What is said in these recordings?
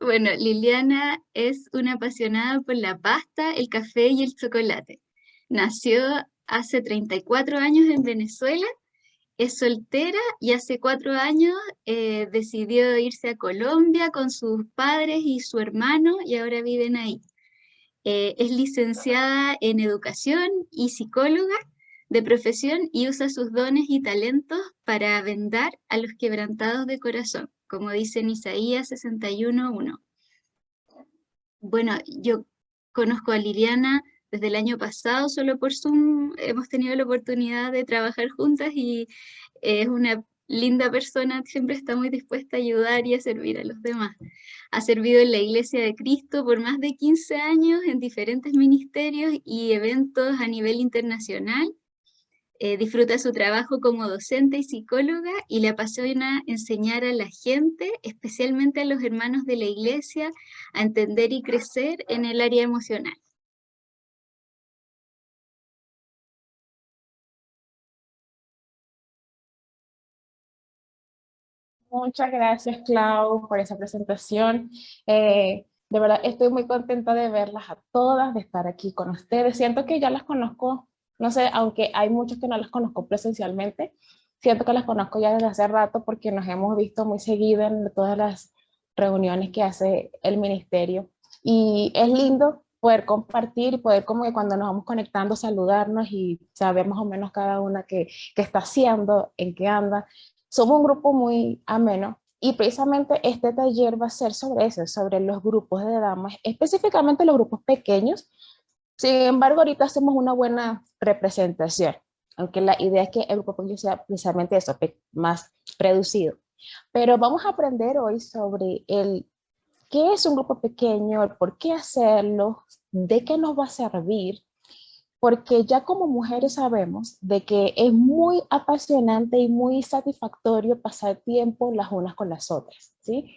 Bueno, Liliana es una apasionada por la pasta, el café y el chocolate. Nació hace 34 años en Venezuela, es soltera y hace 4 años decidió irse a Colombia con sus padres y su hermano y ahora viven ahí. Es licenciada en educación y psicóloga de profesión y usa sus dones y talentos para vendar a los quebrantados de corazón, como dice en Isaías 61:1. Bueno, yo conozco a Liliana desde el año pasado, solo por Zoom hemos tenido la oportunidad de trabajar juntas y es una linda persona, siempre está muy dispuesta a ayudar y a servir a los demás. Ha servido en la Iglesia de Cristo por más de 15 años en diferentes ministerios y eventos a nivel internacional. Disfruta su trabajo como docente y psicóloga y le apasiona enseñar a la gente, especialmente a los hermanos de la iglesia, a entender y crecer en el área emocional. Muchas gracias, Clau, por esa presentación. De verdad, estoy muy contenta de verlas a todas, de estar aquí con ustedes. Siento que ya las conozco, no sé, aunque hay muchos que no las conozco presencialmente, siento que las conozco ya desde hace rato porque nos hemos visto muy seguido en todas las reuniones que hace el ministerio. Y es lindo poder compartir y poder como que cuando nos vamos conectando saludarnos y saber más o menos cada una qué está haciendo, en qué anda. Somos un grupo muy ameno y precisamente este taller va a ser sobre eso, sobre los grupos de damas, específicamente los grupos pequeños. Sin embargo, ahorita hacemos una buena representación, aunque la idea es que el grupo pequeño sea precisamente eso, más reducido. Pero vamos a aprender hoy sobre el qué es un grupo pequeño, el por qué hacerlo, de qué nos va a servir, porque ya como mujeres sabemos de que es muy apasionante y muy satisfactorio pasar tiempo las unas con las otras, ¿sí?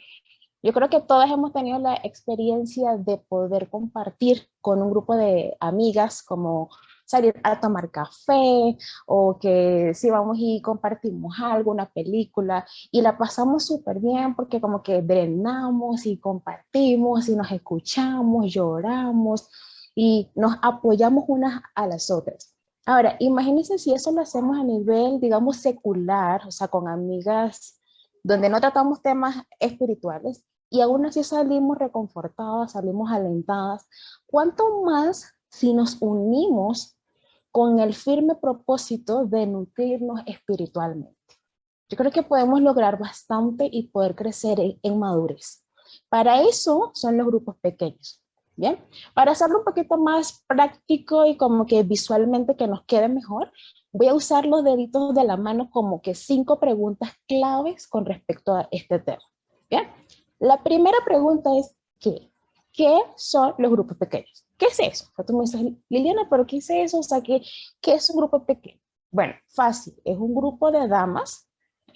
Yo creo que todas hemos tenido la experiencia de poder compartir con un grupo de amigas, como salir a tomar café o que si vamos y compartimos algo, una película y la pasamos súper bien porque como que drenamos y compartimos y nos escuchamos, lloramos y nos apoyamos unas a las otras. Ahora, imagínense si eso lo hacemos a nivel, digamos, secular, o sea, con amigas donde no tratamos temas espirituales y aún así salimos reconfortadas, salimos alentadas. ¿Cuánto más si nos unimos con el firme propósito de nutrirnos espiritualmente? Yo creo que podemos lograr bastante y poder crecer en madurez. Para eso son los grupos pequeños. Bien, para hacerlo un poquito más práctico y como que visualmente que nos quede mejor, voy a usar los deditos de la mano como que 5 preguntas claves con respecto a este tema. Bien, la primera pregunta es ¿qué? ¿Qué son los grupos pequeños? ¿Qué es eso? O sea, tú me dices, Liliana, ¿pero qué es eso? O sea, ¿qué es un grupo pequeño? Bueno, fácil, es un grupo de damas,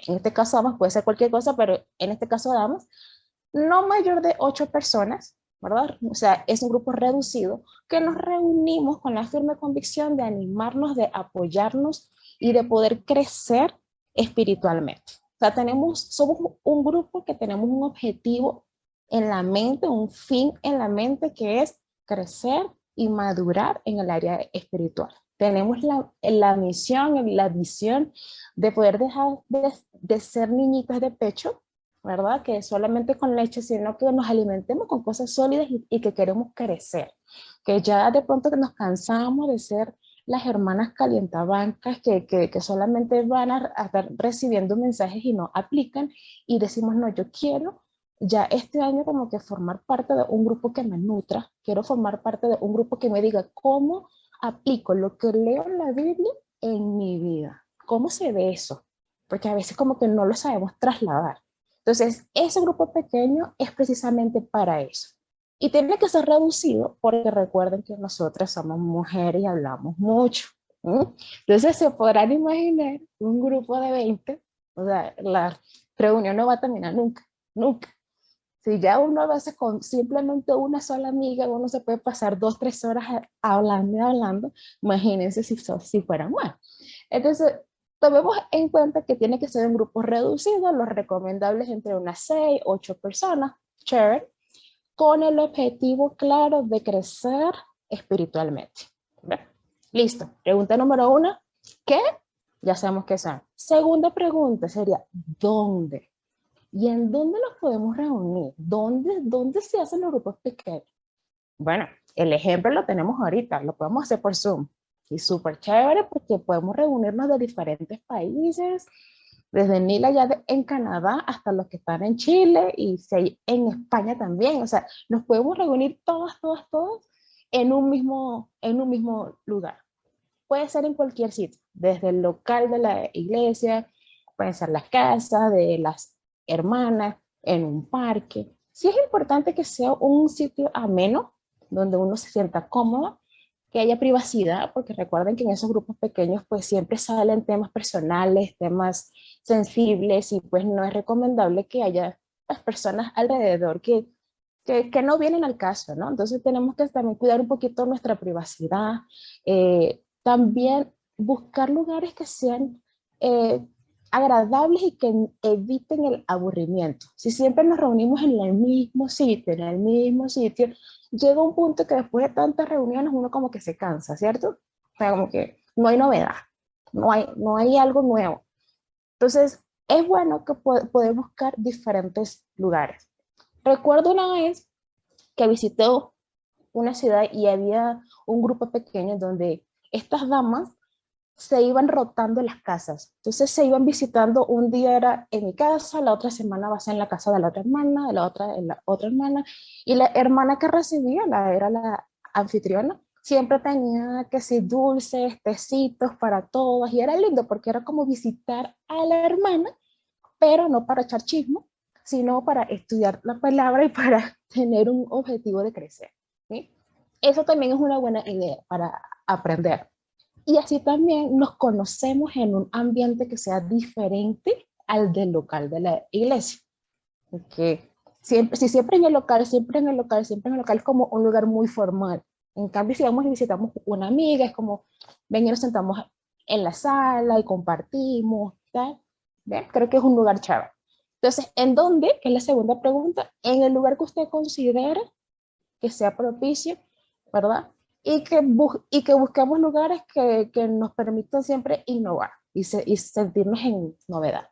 en este caso damas puede ser cualquier cosa, pero en este caso damas, no mayor de 8 personas, ¿verdad? O sea, es un grupo reducido que nos reunimos con la firme convicción de animarnos, de apoyarnos y de poder crecer espiritualmente. O sea, somos un grupo que tenemos un objetivo en la mente, un fin en la mente que es crecer y madurar en el área espiritual. Tenemos la misión, la visión de poder dejar de ser niñitas de pecho, ¿verdad? Que solamente con leche, sino que nos alimentemos con cosas sólidas y que queremos crecer. Que ya de pronto que nos cansamos de ser las hermanas calientabancas que solamente van a estar recibiendo mensajes y no aplican y decimos, no, yo quiero ya este año como que formar parte de un grupo que me nutra, quiero formar parte de un grupo que me diga cómo aplico lo que leo en la Biblia en mi vida, cómo se ve eso, porque a veces como que no lo sabemos trasladar. Entonces, ese grupo pequeño es precisamente para eso. Y tiene que ser reducido porque recuerden que nosotras somos mujeres y hablamos mucho. ¿Mm? Entonces, se podrán imaginar un grupo de 20, o sea, la reunión no va a terminar nunca, nunca. Si ya uno a veces con simplemente una sola amiga, uno se puede pasar 2, 3 horas hablando y hablando, imagínense si fuera más. Entonces, tomemos en cuenta que tiene que ser un grupo reducido, lo recomendable es entre unas 6, 8 personas, share, con el objetivo claro de crecer espiritualmente. ¿Ve? Listo. Pregunta número 1, ¿qué? Ya sabemos qué son. Segunda pregunta sería, ¿dónde? ¿Y en dónde nos podemos reunir? ¿Dónde se hacen los grupos pequeños? Bueno, el ejemplo lo tenemos ahorita, lo podemos hacer por Zoom. Y súper chévere porque podemos reunirnos de diferentes países, desde Nila ya en Canadá hasta los que están en Chile y si hay en España también. O sea, nos podemos reunir todos en un mismo lugar. Puede ser en cualquier sitio, desde el local de la iglesia, pueden ser las casas de las hermanas, en un parque. Sí es importante que sea un sitio ameno, donde uno se sienta cómodo, que haya privacidad, porque recuerden que en esos grupos pequeños pues siempre salen temas personales, temas sensibles y pues no es recomendable que haya las personas alrededor que no vienen al caso, ¿no? Entonces tenemos que también cuidar un poquito nuestra privacidad, también buscar lugares que sean agradables y que eviten el aburrimiento. Si siempre nos reunimos en el mismo sitio, llega un punto que después de tantas reuniones uno como que se cansa, ¿cierto? O sea, como que no hay novedad, no hay algo nuevo. Entonces, es bueno que poder buscar diferentes lugares. Recuerdo una vez que visité una ciudad y había un grupo pequeño donde estas damas se iban rotando las casas. Entonces se iban visitando, un día era en mi casa, la otra semana va a ser en la casa de la otra hermana, de la otra en la otra hermana, y la hermana que recibía, era la anfitriona, siempre tenía que sí dulces, tecitos para todas, y era lindo porque era como visitar a la hermana, pero no para echar chismo, sino para estudiar la palabra y para tener un objetivo de crecer. ¿Sí? Eso también es una buena idea para aprender. Y así también nos conocemos en un ambiente que sea diferente al del local de la iglesia. Porque si siempre en el local, es como un lugar muy formal. En cambio, si vamos y visitamos una amiga, es como, ven y nos sentamos en la sala y compartimos, ¿tal? ¿Ve? Creo que es un lugar chévere. Entonces, ¿en dónde? Es la segunda pregunta. En el lugar que usted considera que sea propicio, ¿verdad? Y que busquemos lugares que nos permitan siempre innovar y sentirnos en novedad.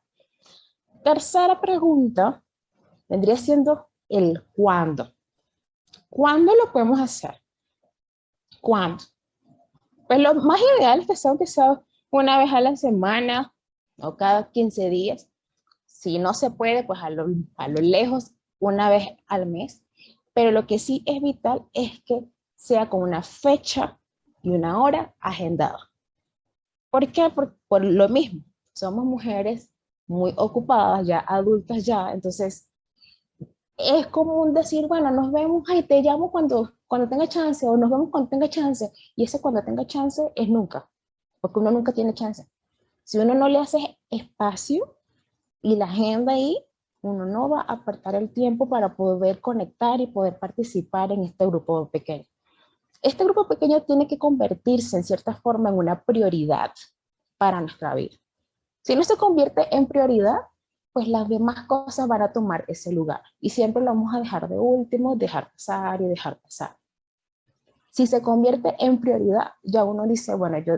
Tercera pregunta vendría siendo el cuándo. ¿Cuándo lo podemos hacer? ¿Cuándo? Pues lo más ideal es que sea una vez a la semana o cada 15 días. Si no se puede, pues a lo lejos, una vez al mes. Pero lo que sí es vital es que sea con una fecha y una hora agendada. ¿Por qué? Por lo mismo. Somos mujeres muy ocupadas, ya adultas ya, entonces es común decir, bueno, nos vemos, ay, te llamo cuando tenga chance, o nos vemos cuando tenga chance, y ese cuando tenga chance es nunca, porque uno nunca tiene chance. Si uno no le hace espacio y la agenda ahí, uno no va a apartar el tiempo para poder conectar y poder participar en este grupo pequeño. Este grupo pequeño tiene que convertirse en cierta forma en una prioridad para nuestra vida. Si no se convierte en prioridad, pues las demás cosas van a tomar ese lugar y siempre lo vamos a dejar de último, dejar pasar y dejar pasar. Si se convierte en prioridad, ya uno dice, bueno, yo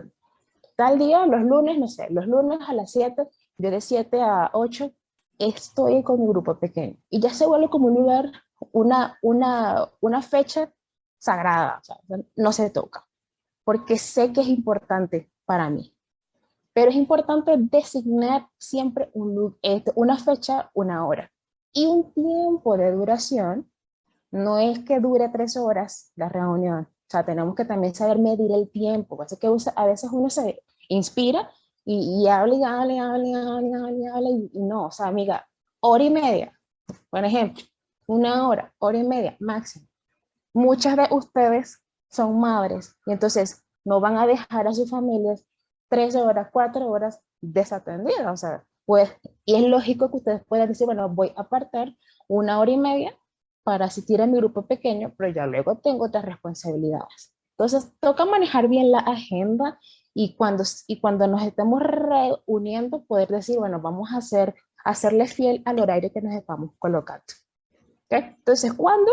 tal día, los lunes, no sé, los lunes a las 7, yo de 7 a 8 estoy con mi grupo pequeño. Y ya se vuelve como un lugar, una fecha sagrada, o sea, no se toca, porque sé que es importante para mí. Pero es importante designar siempre una fecha, una hora. Y un tiempo de duración, no es que dure 3 horas la reunión. O sea, tenemos que también saber medir el tiempo. Así que a veces uno se inspira y habla y habla y habla y habla y habla y habla y no, o sea, amiga, hora y media, por ejemplo, una hora y media máximo. Muchas de ustedes son madres y entonces no van a dejar a sus familias 3 horas, 4 horas desatendidas. O sea, pues, y es lógico que ustedes puedan decir, bueno, voy a apartar una hora y media para asistir a mi grupo pequeño, pero ya luego tengo otras responsabilidades. Entonces, toca manejar bien la agenda y cuando nos estemos reuniendo, poder decir, bueno, vamos a hacerle fiel al horario que nos estamos colocando. ¿Okay? Entonces, ¿cuándo?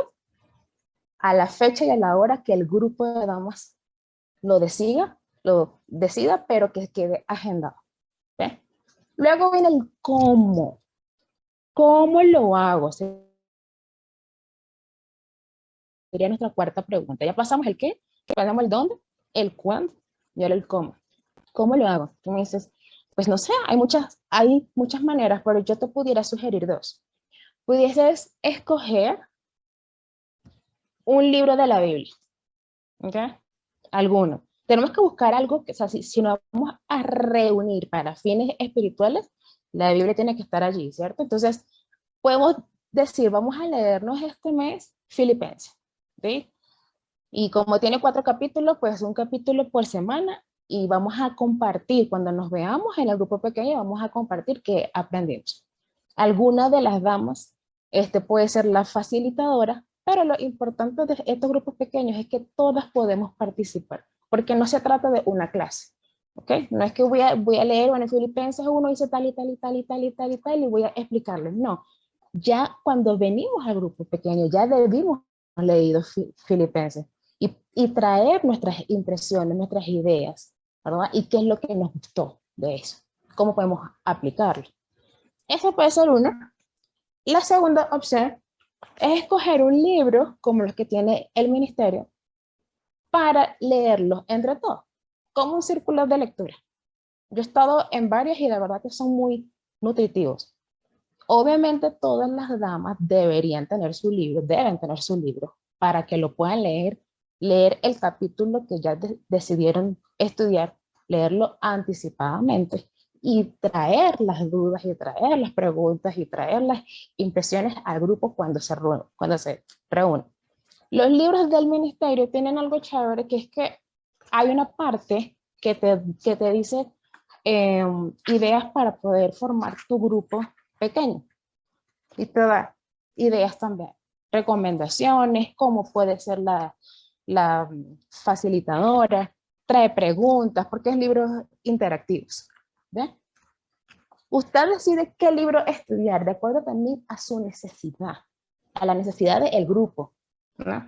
a la fecha y a la hora que el grupo de damas lo decida, pero que quede agendado. ¿Ve? Luego viene el cómo. ¿Cómo lo hago? Sería nuestra cuarta pregunta. Ya pasamos el qué, pasamos el dónde, el cuándo y ahora el cómo. ¿Cómo lo hago? Tú me dices, pues no sé, hay muchas maneras, pero yo te pudiera sugerir dos. Pudieses escoger un libro de la Biblia, ¿ok? Alguno. Tenemos que buscar algo que, o sea, si nos vamos a reunir para fines espirituales, la Biblia tiene que estar allí, ¿cierto? Entonces, podemos decir, vamos a leernos este mes Filipenses, ¿sí? Y como tiene 4 capítulos, pues un capítulo por semana y vamos a compartir, cuando nos veamos en el grupo pequeño, vamos a compartir qué aprendimos. Alguna de las damas puede ser la facilitadora, pero lo importante de estos grupos pequeños es que todas podemos participar, porque no se trata de una clase, ¿ok? No es que voy a leer, bueno, en Filipenses uno dice tal y tal y tal y tal y tal y tal y voy a explicarles, no. Ya cuando venimos al grupo pequeño, ya debimos haber leído Filipenses y traer nuestras impresiones, nuestras ideas, ¿verdad? Y qué es lo que nos gustó de eso, cómo podemos aplicarlo. Esa puede ser una. La segunda opción es escoger un libro como los que tiene el ministerio para leerlos entre todos, como un círculo de lectura. Yo he estado en varios y de verdad que son muy nutritivos. Obviamente todas las damas deberían tener su libro, deben tener su libro para que lo puedan leer el capítulo que ya decidieron estudiar, leerlo anticipadamente y traer las dudas y traer las preguntas y traer las impresiones al grupo cuando se reúnen. Los libros del ministerio tienen algo chévere que es que hay una parte que te dice ideas para poder formar tu grupo pequeño y te da ideas también, recomendaciones, cómo puede ser la facilitadora, trae preguntas, porque es libros interactivos. ¿Ve? Usted decide qué libro estudiar de acuerdo también a su necesidad, a la necesidad del grupo, ¿no?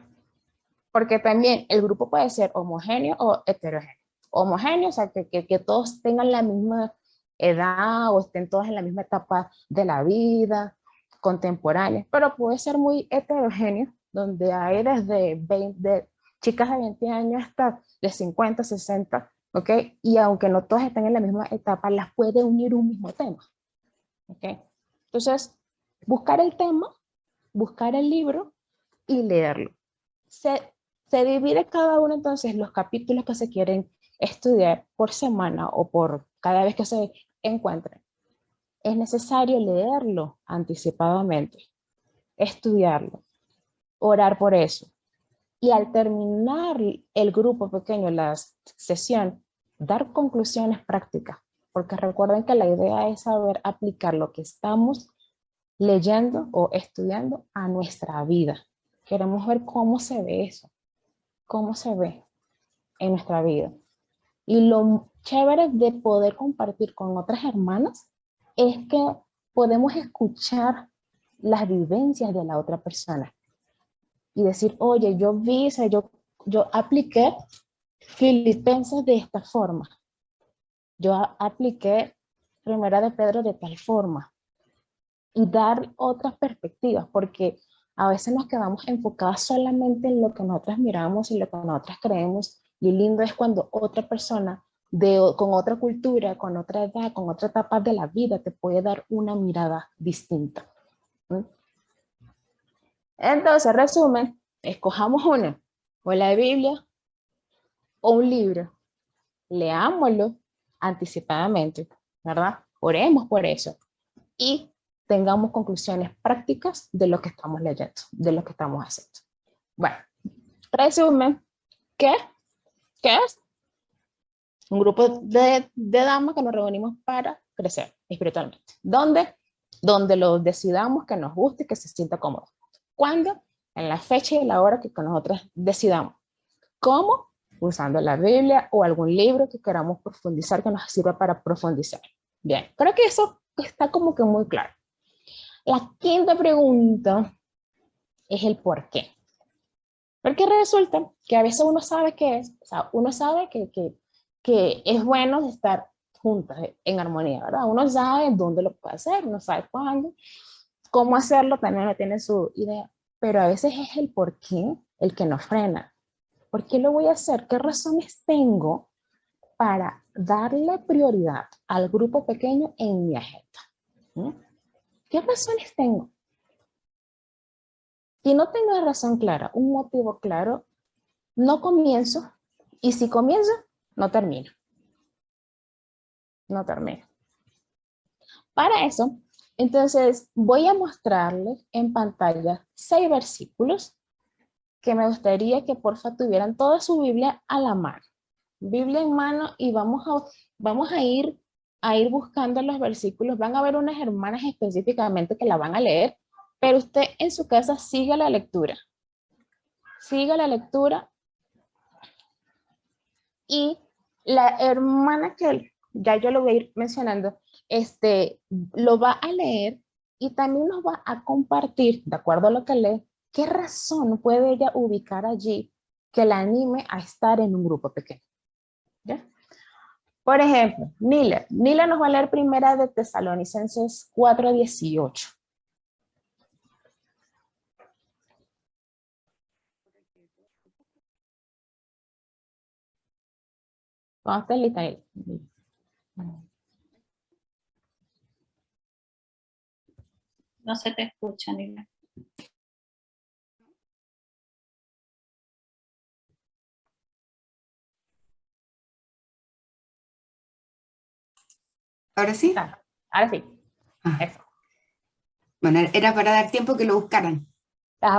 Porque también el grupo puede ser homogéneo o heterogéneo. Homogéneo, o sea, que todos tengan la misma edad o estén todos en la misma etapa de la vida, contemporánea, pero puede ser muy heterogéneo, donde hay desde chicas de 20 años hasta de 50, 60, ¿ok? Y aunque no todas estén en la misma etapa, las puede unir un mismo tema, ¿ok? Entonces, buscar el tema, buscar el libro y leerlo. Se divide cada uno entonces los capítulos que se quieren estudiar por semana o por cada vez que se encuentren. Es necesario leerlo anticipadamente, estudiarlo, orar por eso. Y al terminar el grupo pequeño, la sesión, dar conclusiones prácticas, porque recuerden que la idea es saber aplicar lo que estamos leyendo o estudiando a nuestra vida. Queremos ver cómo se ve eso, cómo se ve en nuestra vida. Y lo chévere de poder compartir con otras hermanas es que podemos escuchar las vivencias de la otra persona y decir, oye, yo vi, o sea, yo apliqué Filipenses de esta forma, yo apliqué Primera de Pedro de tal forma y dar otras perspectivas, porque a veces nos quedamos enfocadas solamente en lo que nosotras miramos y lo que nosotras creemos, y lindo es cuando otra persona con otra cultura, con otra edad, con otra etapa de la vida, te puede dar una mirada distinta. ¿Sí? Entonces, resumen, escojamos una, o la Biblia o un libro, leámoslo anticipadamente, ¿verdad? Oremos por eso y tengamos conclusiones prácticas de lo que estamos leyendo, de lo que estamos haciendo. Bueno, resumen, ¿qué es? Un grupo de damas que nos reunimos para crecer espiritualmente. ¿Dónde? Donde lo decidamos que nos guste y que se sienta cómodo. ¿Cuándo? En la fecha y la hora que nosotros decidamos. ¿Cómo? Usando la Biblia o algún libro que queramos profundizar, que nos sirva para profundizar. Bien, creo que eso está como que muy claro. La quinta pregunta es el por qué. Porque resulta que a veces uno sabe qué es, o sea, uno sabe que es bueno estar juntas en armonía, ¿verdad? Uno sabe dónde lo puede hacer, uno sabe cuándo, cómo hacerlo, también uno tiene su idea, pero a veces es el por qué el que nos frena. ¿Por qué lo voy a hacer? ¿Qué razones tengo para darle prioridad al grupo pequeño en mi agenda? ¿Mm? ¿Qué razones tengo? Si no tengo una razón clara, un motivo claro, no comienzo, y si comienzo, no termino. No termino. Para eso, entonces voy a mostrarles en pantalla 6 versículos que me gustaría que porfa tuvieran toda su Biblia a la mano. Biblia en mano y vamos a ir buscando los versículos. Van a haber unas hermanas específicamente que la van a leer, pero usted en su casa siga la lectura. Siga la lectura y la hermana que ya yo lo voy a ir mencionando, lo va a leer y también nos va a compartir, de acuerdo a lo que lee, qué razón puede ella ubicar allí que la anime a estar en un grupo pequeño. ¿Ya? Por ejemplo, Nila nos va a leer primera de Tesalonicenses 4:18. Cuando esté lista, No se te escucha, Nila. ¿Ahora sí? Ahora sí. Ah. Eso. Bueno, era para dar tiempo que lo buscaran.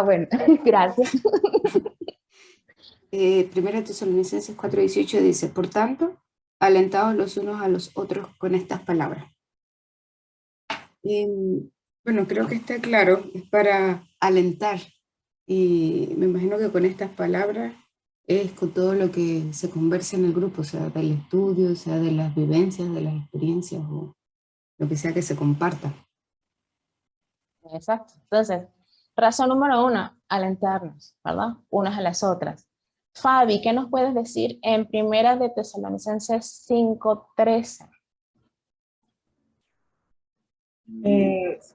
Bueno, gracias. Primera Tesalonicenses 4:18 dice, por tanto, alentados los unos a los otros con estas palabras. Bueno, creo que está claro, es para alentar. Y me imagino que con estas palabras es con todo lo que se conversa en el grupo, sea del estudio, sea de las vivencias, de las experiencias o lo que sea que se comparta. Exacto. Entonces, razón número 1, alentarnos, ¿verdad? Unas a las otras. Fabi, ¿qué nos puedes decir en primera de Tesalonicenses 5:13?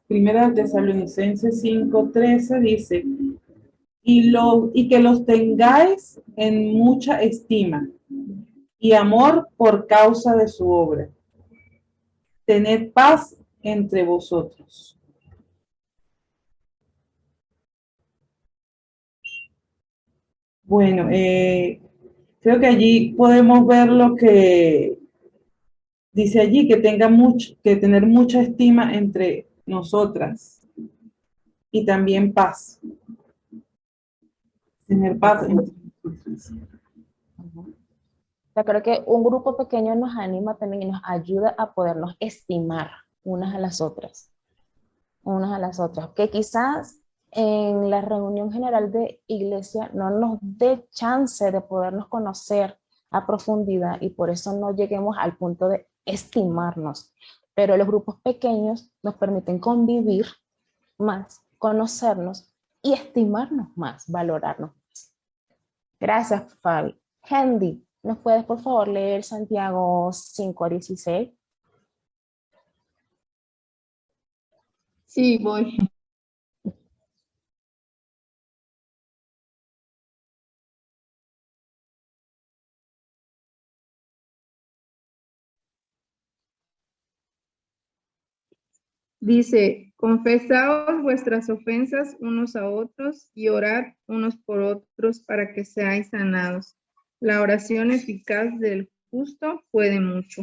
Primera Tesalonicenses 5:13 dice, y que los tengáis en mucha estima y amor por causa de su obra. Tened paz entre vosotros. Bueno, creo que allí podemos ver lo que dice allí, que tener mucha estima entre nosotras y también paz. Tener paz entre nosotras. Yo creo que un grupo pequeño nos anima también y nos ayuda a podernos estimar unas a las otras. Unas a las otras. Que quizás en la reunión general de iglesia no nos dé chance de podernos conocer a profundidad y por eso no lleguemos al punto de estimarnos. Pero los grupos pequeños nos permiten convivir más, conocernos y estimarnos más, valorarnos más. Gracias, Fabi. Hendy, ¿nos puedes por favor leer Santiago 5:16? Sí, voy. Dice, confesaos vuestras ofensas unos a otros y orad unos por otros para que seáis sanados. La oración eficaz del justo puede mucho.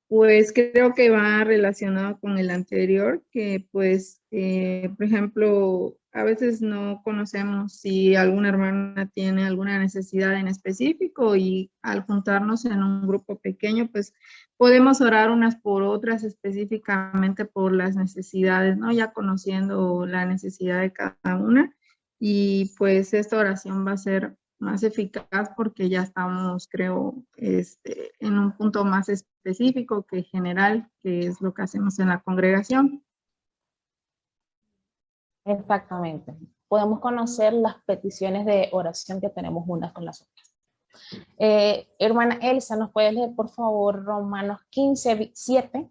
Pues creo que va relacionado con el anterior, que pues, por ejemplo, a veces no conocemos si alguna hermana tiene alguna necesidad en específico y al juntarnos en un grupo pequeño, pues podemos orar unas por otras específicamente por las necesidades, ¿no? Ya conociendo la necesidad de cada una y pues esta oración va a ser más eficaz porque ya estamos, creo, en un punto más específico que general, que es lo que hacemos en la congregación. Exactamente. Podemos conocer las peticiones de oración que tenemos unas con las otras. Hermana Elsa, ¿nos puedes leer, por favor, Romanos 15, 7?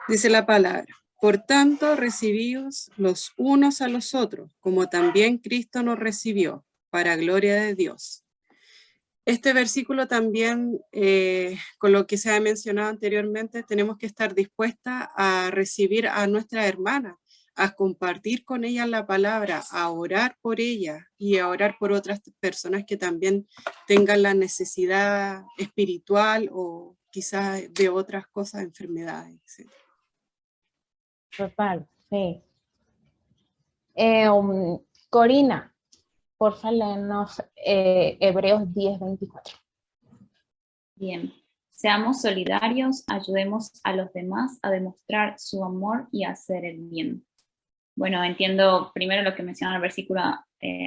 Dice la palabra: por tanto, recibíos los unos a los otros, como también Cristo nos recibió, para gloria de Dios. Este versículo también, con lo que se ha mencionado anteriormente, tenemos que estar dispuestas a recibir a nuestra hermana, a compartir con ella la palabra, a orar por ella y a orar por otras personas que también tengan la necesidad espiritual o quizás de otras cosas, enfermedades, etc. Total, sí. Corina, porfa, léenos Hebreos 10, 24. Bien, seamos solidarios, ayudemos a los demás a demostrar su amor y a hacer el bien. Bueno, entiendo primero lo que menciona el versículo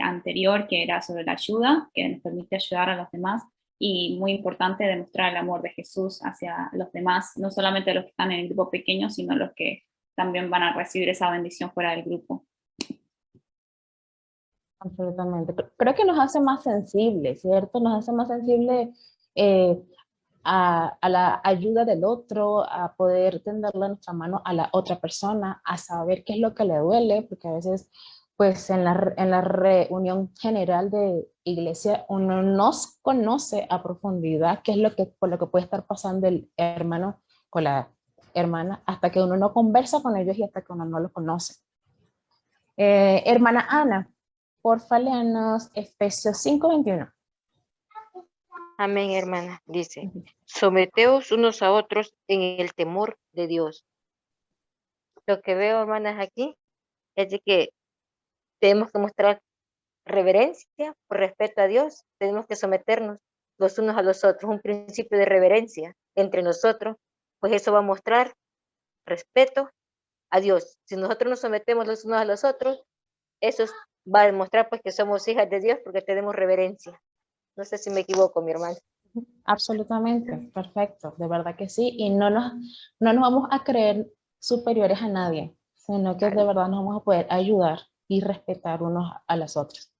anterior, que era sobre la ayuda, que nos permite ayudar a los demás, y muy importante demostrar el amor de Jesús hacia los demás, no solamente los que están en el grupo pequeño, sino los que también van a recibir esa bendición fuera del grupo. Absolutamente. Creo que nos hace más sensibles, ¿cierto? Nos hace más sensibles a la ayuda del otro, a poder tenderle nuestra mano a la otra persona, a saber qué es lo que le duele, porque a veces, pues en la reunión general de iglesia, uno no conoce a profundidad qué es lo que, por lo que puede estar pasando el hermano con la hermana, hasta que uno no conversa con ellos y hasta que uno no los conoce. Hermana Ana, porfa, léanos Efesios 5:21. Amén, hermana. Dice, someteos unos a otros en el temor de Dios. Lo que veo, hermanas, aquí es de que tenemos que mostrar reverencia por respeto a Dios. Tenemos que someternos los unos a los otros, un principio de reverencia entre nosotros, pues eso va a mostrar respeto a Dios. Si nosotros nos sometemos los unos a los otros, eso va a demostrar pues que somos hijas de Dios porque tenemos reverencia. No sé si me equivoco, mi hermano. Absolutamente, perfecto, de verdad que sí, y no nos vamos a creer superiores a nadie, sino que de verdad nos vamos a poder ayudar y respetar unos a los otros.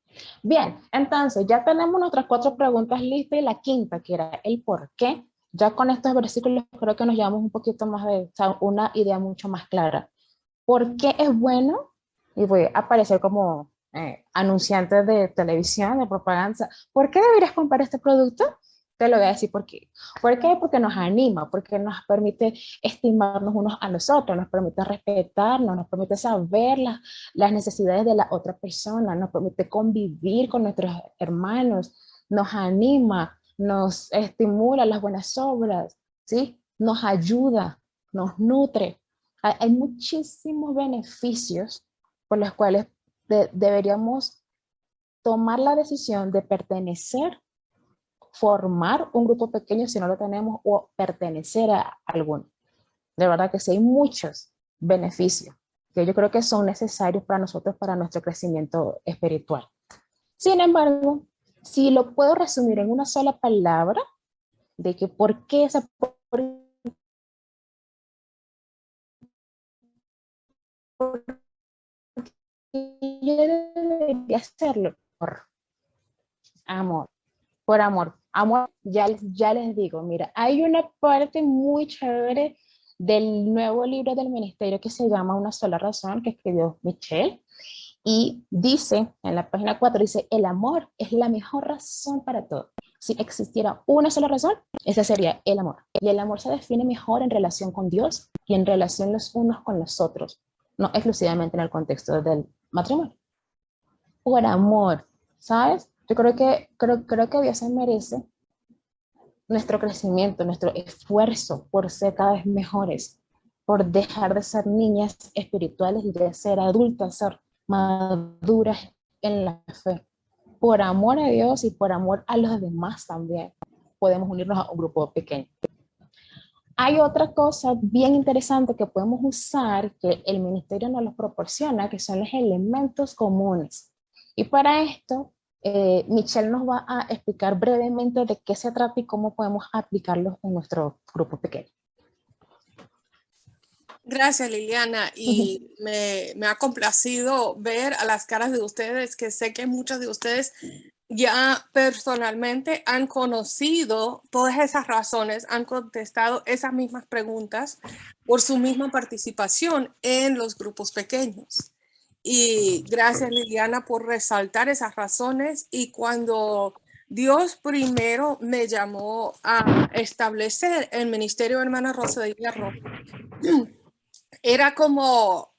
Bien, entonces ya tenemos nuestras 4 preguntas listas y la quinta, que era el por qué. Ya con estos versículos creo que nos llevamos un poquito más o sea, una idea mucho más clara. ¿Por qué es bueno? Y voy a aparecer como anunciante de televisión, de propaganda. ¿Por qué deberías comprar este producto? Te lo voy a decir por qué. ¿Por qué? Porque nos anima, porque nos permite estimarnos unos a los otros, nos permite respetarnos, nos permite saber las necesidades de la otra persona, nos permite convivir con nuestros hermanos, nos anima, nos estimula las buenas obras, ¿sí? Nos ayuda, nos nutre. Hay muchísimos beneficios por los cuales deberíamos tomar la decisión de pertenecer, formar un grupo pequeño si no lo tenemos o pertenecer a alguno. De verdad que sí, hay muchos beneficios que yo creo que son necesarios para nosotros, para nuestro crecimiento espiritual. Sin embargo, si lo puedo resumir en una sola palabra, de que por qué esa yo debería hacerlo por amor, por amor. Amor, ya les digo, mira, hay una parte muy chévere del nuevo libro del ministerio que se llama Una sola razón, que escribió Michelle, y dice, en la página 4, dice, el amor es la mejor razón para todo. Si existiera una sola razón, esa sería el amor. Y el amor se define mejor en relación con Dios y en relación los unos con los otros, no exclusivamente en el contexto del matrimonio. Por amor, ¿sabes? Yo creo que Dios se merece nuestro crecimiento, nuestro esfuerzo por ser cada vez mejores, por dejar de ser niñas espirituales y de ser adultas, ser maduras en la fe. Por amor a Dios y por amor a los demás también podemos unirnos a un grupo pequeño. Hay otra cosa bien interesante que podemos usar, que el ministerio nos los proporciona, que son los elementos comunes. Y para esto, Michelle nos va a explicar brevemente de qué se trata y cómo podemos aplicarlos en nuestro grupo pequeño. Gracias, Liliana, y me ha complacido ver a las caras de ustedes, que sé que muchos de ustedes ya personalmente han conocido todas esas razones, han contestado esas mismas preguntas por su misma participación en los grupos pequeños. Y gracias, Liliana, por resaltar esas razones. Y cuando Dios primero me llamó a establecer el Ministerio de Hermana Rosa de Hierro, era como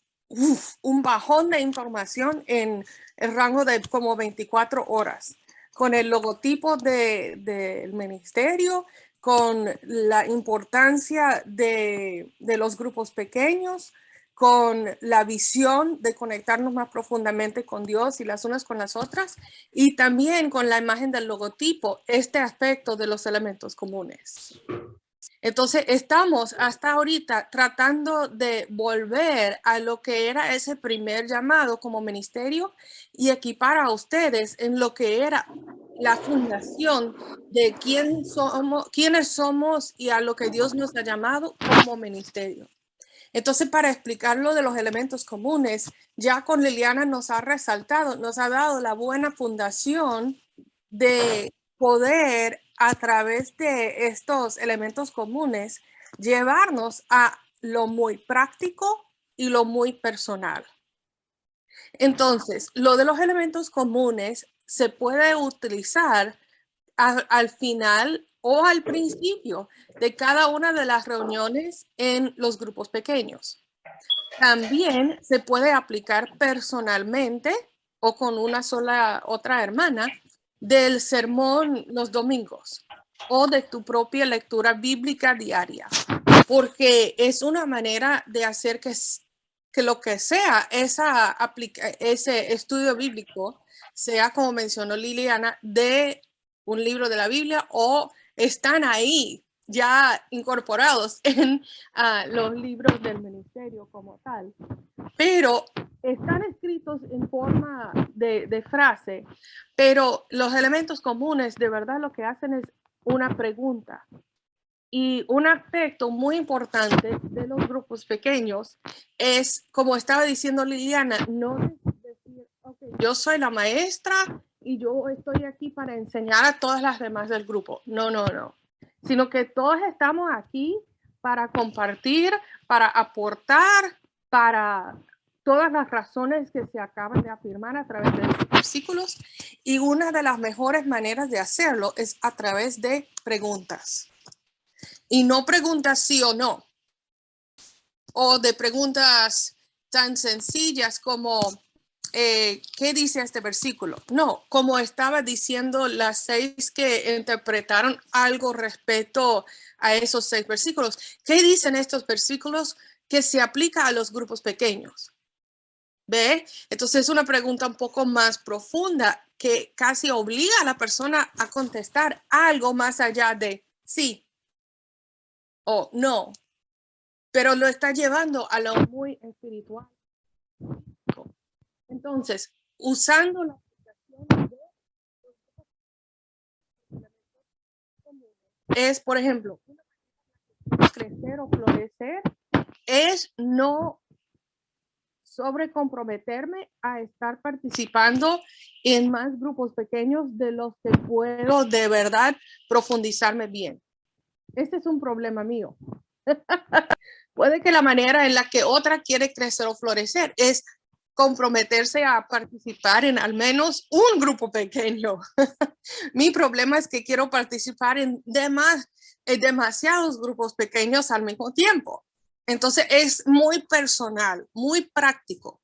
un bajón de información en el rango de como 24 horas, con el logotipo del ministerio, con la importancia de los grupos pequeños, con la visión de conectarnos más profundamente con Dios y las unas con las otras, y también con la imagen del logotipo, este aspecto de los elementos comunes. Entonces, estamos hasta ahorita tratando de volver a lo que era ese primer llamado como ministerio y equipar a ustedes en lo que era la fundación de quiénes somos y a lo que Dios nos ha llamado como ministerio. Entonces, para explicar lo de los elementos comunes, ya con Liliana nos ha resaltado, nos ha dado la buena fundación de poder, a través de estos elementos comunes, llevarnos a lo muy práctico y lo muy personal. Entonces, lo de los elementos comunes se puede utilizar al final o al principio de cada una de las reuniones en los grupos pequeños. También se puede aplicar personalmente o con una sola otra hermana del sermón los domingos o de tu propia lectura bíblica diaria, porque es una manera de hacer que lo que sea ese estudio bíblico sea, como mencionó Liliana, de un libro de la Biblia o están ahí ya incorporados en los libros del ministerio como tal, pero están escritos en forma de frase, pero los elementos comunes de verdad lo que hacen es una pregunta. Y un aspecto muy importante de los grupos pequeños es, como estaba diciendo Liliana, no decir, okay, yo soy la maestra y yo estoy aquí para enseñar a todas las demás del grupo. No, no, no. Sino que todos estamos aquí para compartir, para aportar, para todas las razones que se acaban de afirmar a través de estos versículos. Y una de las mejores maneras de hacerlo es a través de preguntas. Y no preguntas sí o no, o de preguntas tan sencillas como ¿qué dice este versículo? No, como estaba diciendo las 6 que interpretaron algo respecto a esos 6 versículos. ¿Qué dicen estos versículos que se aplica a los grupos pequeños? ¿Ve? Entonces es una pregunta un poco más profunda que casi obliga a la persona a contestar algo más allá de sí o no, pero lo está llevando a lo muy espiritual. Entonces, usando la aplicación es, por ejemplo, crecer o florecer, es no sobrecomprometerme a estar participando en más grupos pequeños de los que puedo de verdad profundizarme bien. Este es un problema mío. Puede que la manera en la que otra quiere crecer o florecer es comprometerse a participar en al menos un grupo pequeño. Mi problema es que quiero participar en demasiados grupos pequeños al mismo tiempo. Entonces es muy personal, muy práctico.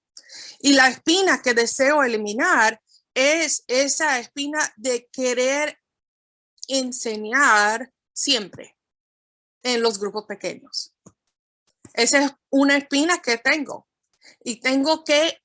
Y la espina que deseo eliminar es esa espina de querer enseñar siempre en los grupos pequeños. Esa es una espina que tengo y tengo que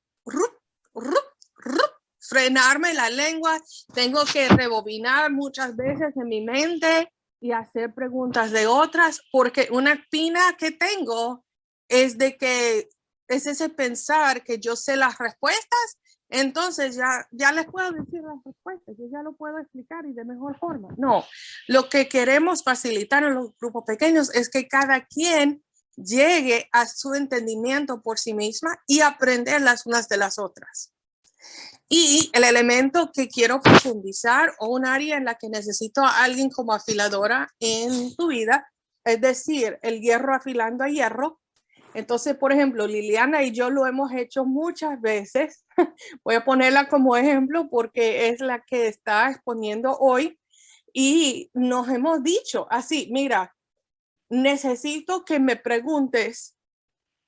frenarme la lengua, tengo que rebobinar muchas veces en mi mente y hacer preguntas de otras, porque una espina que tengo es de que es ese pensar que yo sé las respuestas, entonces ya les puedo decir las respuestas, yo ya lo puedo explicar y de mejor forma. No, lo que queremos facilitar en los grupos pequeños es que cada quien llegue a su entendimiento por sí misma y aprender las unas de las otras. Y el elemento que quiero profundizar o un área en la que necesito a alguien como afiladora en tu vida, es decir, el hierro afilando a hierro. Entonces, por ejemplo, Liliana y yo lo hemos hecho muchas veces. Voy a ponerla como ejemplo porque es la que está exponiendo hoy. Y nos hemos dicho así, mira, necesito que me preguntes,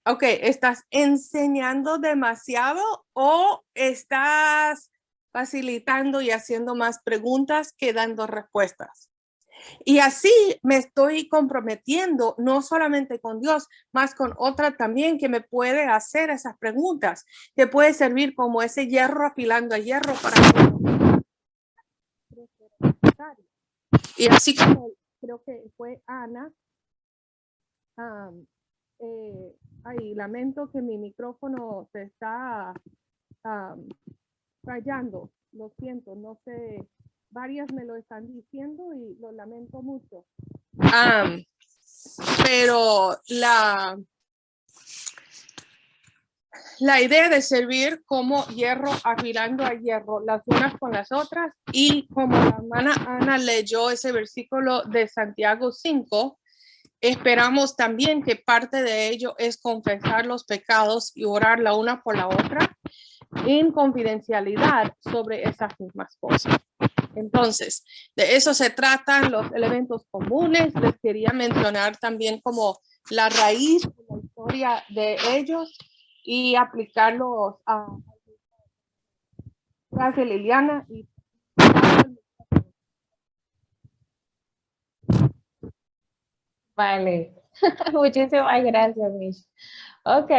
ok, ¿estás enseñando demasiado o estás facilitando y haciendo más preguntas que dando respuestas? Y así me estoy comprometiendo no solamente con Dios, más con otra también que me puede hacer esas preguntas, que puede servir como ese hierro afilando a hierro para y así como creo que fue Ana. Ay, lamento que mi micrófono se está fallando. Lo siento, no sé. Varias me lo están diciendo y lo lamento mucho. Pero la idea de servir como hierro afilando a hierro, las unas con las otras, y como la hermana Ana leyó ese versículo de Santiago 5, esperamos también que parte de ello es confesar los pecados y orar la una por la otra en confidencialidad sobre esas mismas cosas. Entonces, de eso se tratan los elementos comunes. Les quería mencionar también como la raíz, la historia de ellos y aplicarlos a... Gracias, Liliana. Y... Vale, muchísimas gracias, Mish. Ok,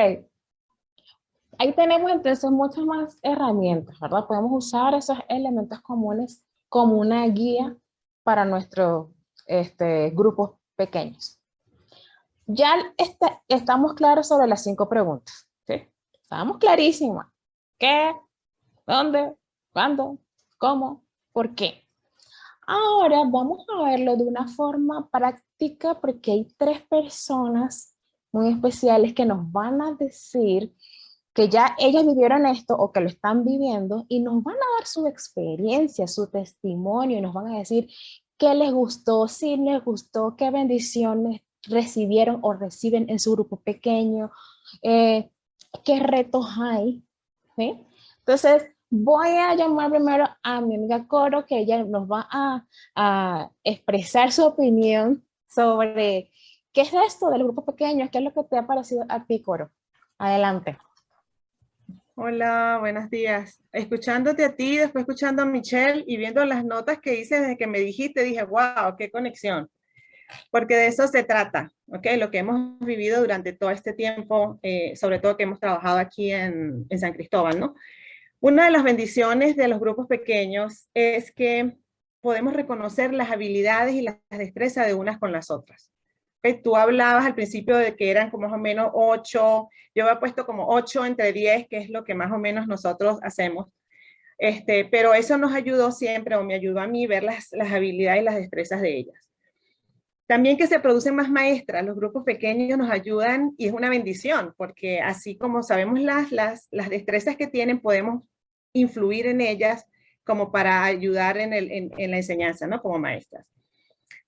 ahí tenemos entonces muchas más herramientas, ¿verdad? Podemos usar esos elementos comunes como una guía para nuestros grupos pequeños. Ya estamos claros sobre las 5 preguntas, ¿sí? Estamos clarísimas. ¿Qué? ¿Dónde? ¿Cuándo? ¿Cómo? ¿Por qué? Ahora vamos a verlo de una forma práctica porque hay 3 personas muy especiales que nos van a decir que ya ellas vivieron esto o que lo están viviendo y nos van a dar su experiencia, su testimonio y nos van a decir qué les gustó, si les gustó, qué bendiciones recibieron o reciben en su grupo pequeño, qué retos hay, ¿sí? Entonces, voy a llamar primero a mi amiga Coro, que ella nos va a expresar su opinión sobre qué es esto del grupo pequeño, qué es lo que te ha parecido a ti, Coro. Adelante. Hola, buenos días. Escuchándote a ti, después escuchando a Michelle y viendo las notas que hice desde que me dijiste, dije, wow, qué conexión. Porque de eso se trata, ¿ok? Lo que hemos vivido durante todo este tiempo, sobre todo que hemos trabajado aquí en San Cristóbal, ¿no? Una de las bendiciones de los grupos pequeños es que podemos reconocer las habilidades y las destrezas de unas con las otras. ¿Okay? Tú hablabas al principio de que eran como más o menos 8, yo había puesto como 8 entre 10, que es lo que más o menos nosotros hacemos. Pero eso nos ayudó siempre, o me ayudó a mí, ver las habilidades y las destrezas de ellas. También que se producen más maestras, los grupos pequeños nos ayudan y es una bendición, porque así como sabemos las destrezas que tienen, podemos influir en ellas como para ayudar en la enseñanza, ¿no? Como maestras.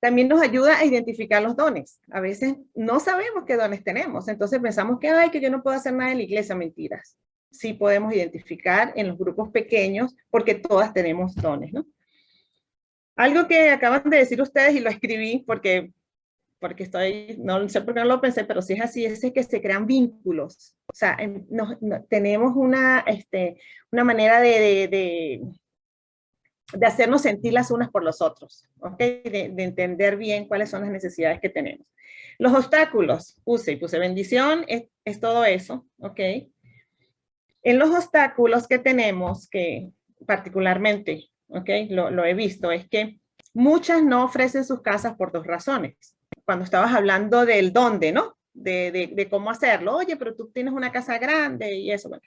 También nos ayuda a identificar los dones. A veces no sabemos qué dones tenemos, entonces pensamos que, ay, que yo no puedo hacer nada en la iglesia, mentiras. Sí podemos identificar en los grupos pequeños porque todas tenemos dones, ¿no? Algo que acaban de decir ustedes y lo escribí porque no sé por qué no lo pensé, pero si es así, es que se crean vínculos. O sea, tenemos una manera de hacernos sentir las unas por los otros, ¿ok? De entender bien cuáles son las necesidades que tenemos. Los obstáculos, puse bendición, es todo eso, ¿ok? En los obstáculos que tenemos, que particularmente, ¿ok? Lo he visto, es que muchas no ofrecen sus casas por 2 razones. Cuando estabas hablando del dónde, ¿no? De cómo hacerlo. Oye, pero tú tienes una casa grande y eso. Bueno,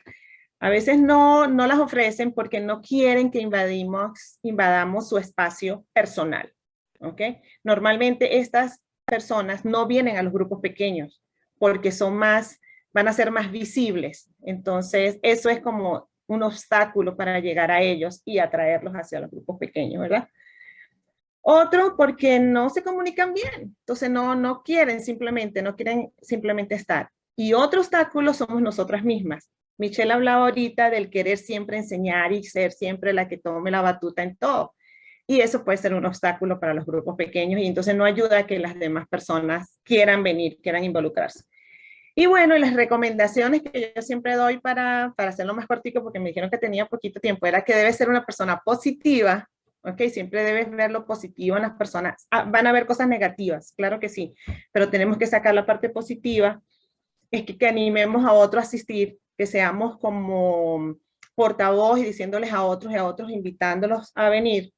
a veces no las ofrecen porque no quieren que invadamos su espacio personal, ¿ok? Normalmente estas personas no vienen a los grupos pequeños porque van a ser más visibles. Entonces, eso es como un obstáculo para llegar a ellos y atraerlos hacia los grupos pequeños, ¿verdad? Otro, porque no se comunican bien. Entonces, no quieren simplemente estar. Y otro obstáculo somos nosotras mismas. Michelle hablaba ahorita del querer siempre enseñar y ser siempre la que tome la batuta en todo. Y eso puede ser un obstáculo para los grupos pequeños y entonces no ayuda a que las demás personas quieran venir, quieran involucrarse. Y bueno, las recomendaciones que yo siempre doy para hacerlo más cortico, porque me dijeron que tenía poquito tiempo, era que debe ser una persona positiva, ¿ok? Siempre debes ver lo positivo en las personas. Van a haber cosas negativas, claro que sí, pero tenemos que sacar la parte positiva, es que animemos a otros a asistir, que seamos como portavoz y diciéndoles a otros y a otros, invitándolos a venir,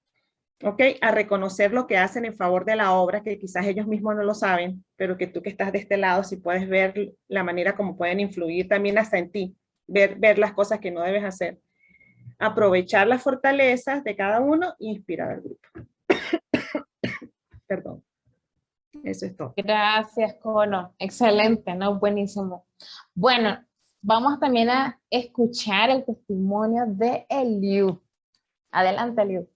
¿ok? A reconocer lo que hacen en favor de la obra, que quizás ellos mismos no lo saben, pero que tú que estás de este lado, si puedes ver la manera como pueden influir también hasta en ti, ver las cosas que no debes hacer. Aprovechar las fortalezas de cada uno e inspirar al grupo. Perdón. Eso es todo. Gracias, Cono. Excelente, ¿no? Buenísimo. Bueno, vamos también a escuchar el testimonio de Eliu. Adelante, Eliu.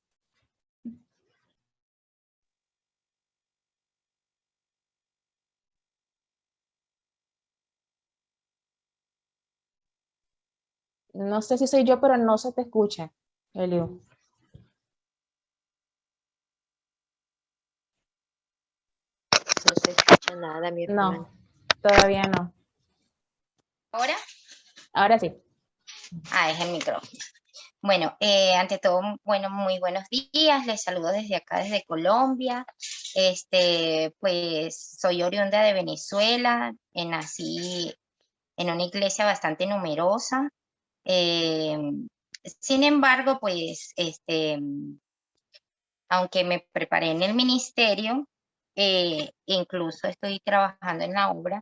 No sé si soy yo, pero no se te escucha, Eliu. No se escucha nada, mi hermano. No, todavía no. ¿Ahora? Ahora sí. Es el micrófono. Bueno, ante todo, bueno, muy buenos días. Les saludo desde acá, desde Colombia. Pues soy oriunda de Venezuela. Nací en una iglesia bastante numerosa. Sin embargo, pues, aunque me preparé en el ministerio, incluso estoy trabajando en la obra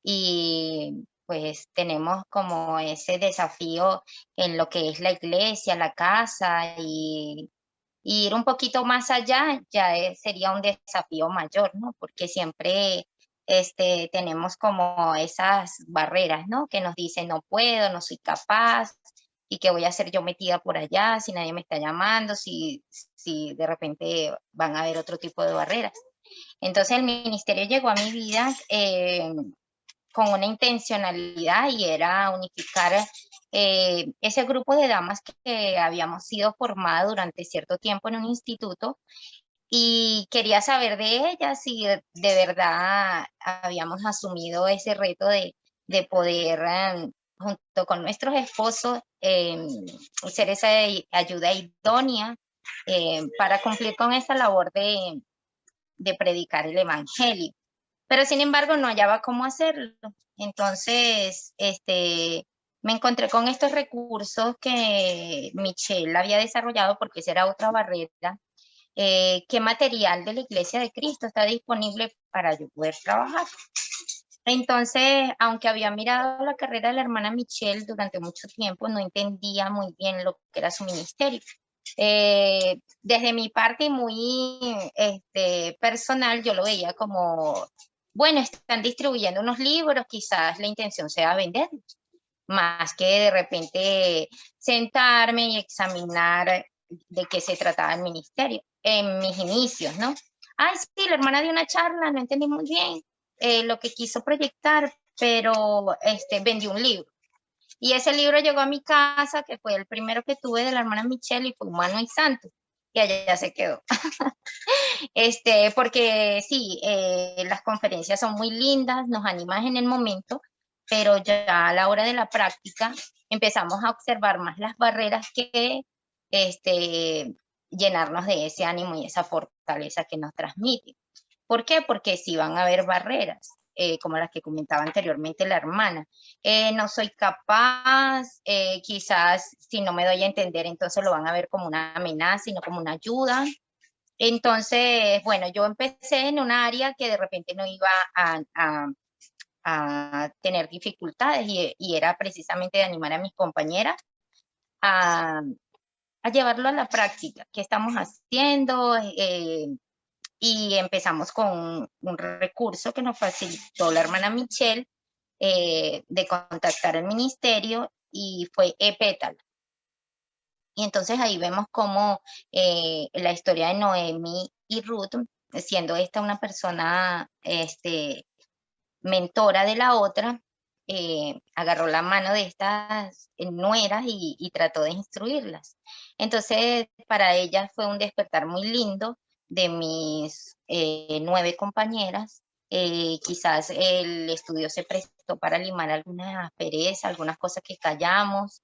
y pues tenemos como ese desafío en lo que es la iglesia, la casa y ir un poquito más allá ya sería un desafío mayor, ¿no? Porque siempre tenemos como esas barreras, ¿no? Que nos dicen no puedo, no soy capaz y que voy a ser yo metida por allá si nadie me está llamando, si de repente van a haber otro tipo de barreras. Entonces el ministerio llegó a mi vida con una intencionalidad y era unificar ese grupo de damas que habíamos sido formadas durante cierto tiempo en un instituto y quería saber de ellas si de verdad habíamos asumido ese reto de poder, junto con nuestros esposos, ser esa ayuda idónea para cumplir con esa labor de predicar el evangelio. Pero sin embargo no hallaba cómo hacerlo. Entonces, me encontré con estos recursos que Michelle había desarrollado, porque esa era otra barrera. ¿Qué material de la Iglesia de Cristo está disponible para yo poder trabajar? Entonces, aunque había mirado la carrera de la hermana Michelle durante mucho tiempo, no entendía muy bien lo que era su ministerio. Desde mi parte muy personal, yo lo veía como, bueno, están distribuyendo unos libros, quizás la intención sea venderlos, más que de repente sentarme y examinar de qué se trataba el ministerio en mis inicios, ¿no? Ay, sí, la hermana dio una charla, no entendí muy bien lo que quiso proyectar, pero vendió un libro. Y ese libro llegó a mi casa, que fue el primero que tuve de la hermana Michelle, y fue Humano y Santo, y allá se quedó. Porque sí, las conferencias son muy lindas, nos animan en el momento, pero ya a la hora de la práctica empezamos a observar más las barreras que llenarnos de ese ánimo y esa fortaleza que nos transmite. ¿Por qué? Porque sí van a haber barreras, como las que comentaba anteriormente la hermana. No soy capaz, quizás si no me doy a entender, entonces lo van a ver como una amenaza y no como una ayuda. Entonces, bueno, yo empecé en un área que de repente no iba a tener dificultades y era precisamente de animar a mis compañeras a llevarlo a la práctica. ¿Qué estamos haciendo? y empezamos con un recurso que nos facilitó la hermana Michelle, de contactar el ministerio, y fue ePétalo. Y entonces ahí vemos cómo la historia de Noemi y Ruth, siendo esta una persona mentora de la otra, agarró la mano de estas nueras y trató de instruirlas. Entonces para ellas fue un despertar muy lindo de mis 9 compañeras. Quizás el estudio se prestó para limar algunas asperezas, algunas cosas que callamos,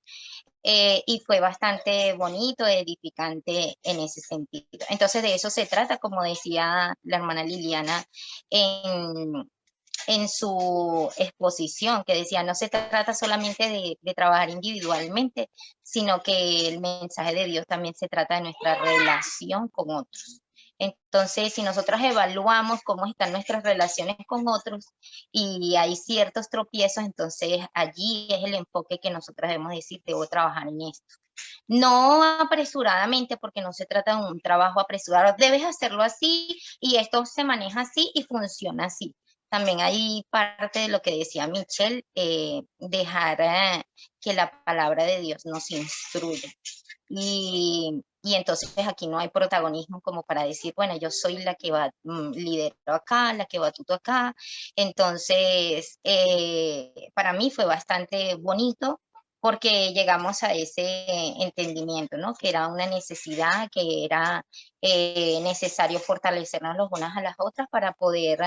y fue bastante bonito, edificante en ese sentido. Entonces de eso se trata, como decía la hermana Liliana en su exposición, que decía, no se trata solamente de trabajar individualmente, sino que el mensaje de Dios también se trata de nuestra relación con otros. Entonces, si nosotros evaluamos cómo están nuestras relaciones con otros y hay ciertos tropiezos, entonces allí es el enfoque que nosotros debemos decir, debo trabajar en esto. No apresuradamente, porque no se trata de un trabajo apresurado, debes hacerlo así y esto se maneja así y funciona así. También hay parte de lo que decía Michelle, dejar que la palabra de Dios nos instruya. Y entonces aquí no hay protagonismo como para decir, bueno, yo soy la que va lidero acá, la que batuto acá. Entonces, para mí fue bastante bonito porque llegamos a ese entendimiento, ¿no? Que era una necesidad, que era necesario fortalecernos los unas a las otras para poder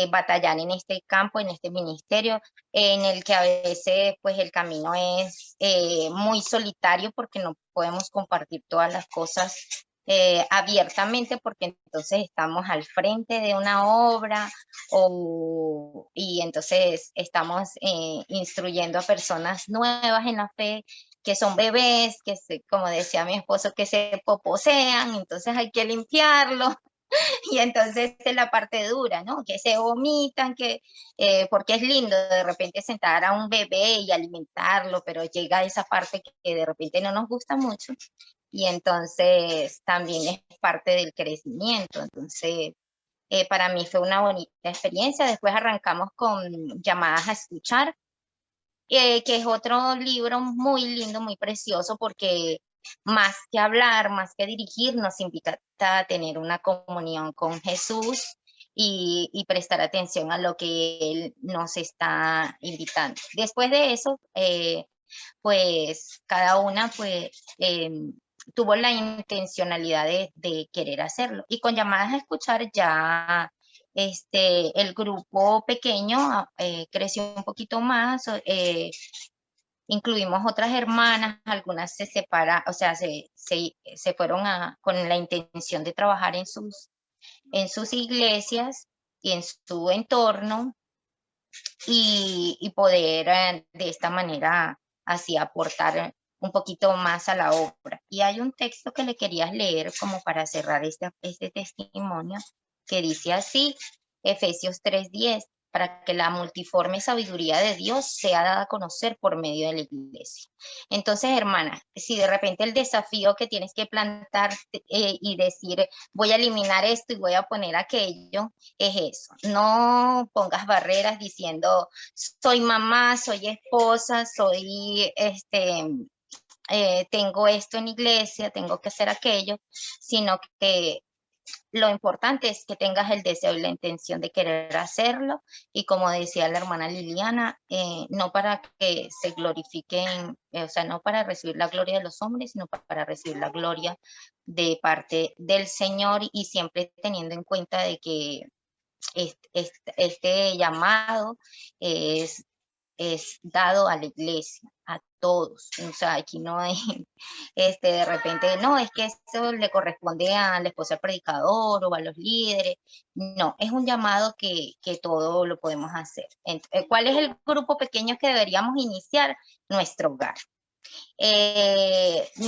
batallar en este campo, en este ministerio, en el que a veces pues el camino es muy solitario porque no podemos compartir todas las cosas abiertamente, porque entonces estamos al frente de una obra y entonces estamos instruyendo a personas nuevas en la fe, que son bebés, que como decía mi esposo, que se poposean, entonces hay que limpiarlo. Y entonces es la parte dura, ¿no? Que se vomitan, porque es lindo de repente sentar a un bebé y alimentarlo, pero llega esa parte que de repente no nos gusta mucho, y entonces también es parte del crecimiento. Entonces, para mí fue una bonita experiencia. Después arrancamos con Llamadas a Escuchar, que es otro libro muy lindo, muy precioso, porque más que hablar, más que dirigir, nos invita a tener una comunión con Jesús y prestar atención a lo que Él nos está invitando. Después de eso, pues cada una pues, tuvo la intencionalidad de querer hacerlo. Y con Llamadas a Escuchar ya el grupo pequeño creció un poquito más. Incluimos otras hermanas, algunas se separan, o sea, se fueron con la intención de trabajar en sus iglesias y en su entorno, y poder de esta manera así aportar un poquito más a la obra. Y hay un texto que le querías leer como para cerrar este testimonio, que dice así, Efesios 3:10, para que la multiforme sabiduría de Dios sea dada a conocer por medio de la iglesia. Entonces, hermana, si de repente el desafío que tienes que plantar y decir, voy a eliminar esto y voy a poner aquello, es eso. No pongas barreras diciendo, soy mamá, soy esposa, soy tengo esto en iglesia, tengo que hacer aquello, sino que lo importante es que tengas el deseo y la intención de querer hacerlo, y como decía la hermana Liliana, no para que se glorifiquen, o sea, no para recibir la gloria de los hombres, sino para recibir la gloria de parte del Señor, y siempre teniendo en cuenta de que este llamado es dado a la iglesia, a todos. O sea, aquí no hay, de repente, no, es que eso le corresponde al esposo del predicador o a los líderes. No, es un llamado que todo lo podemos hacer. ¿Cuál es el grupo pequeño que deberíamos iniciar? Nuestro hogar.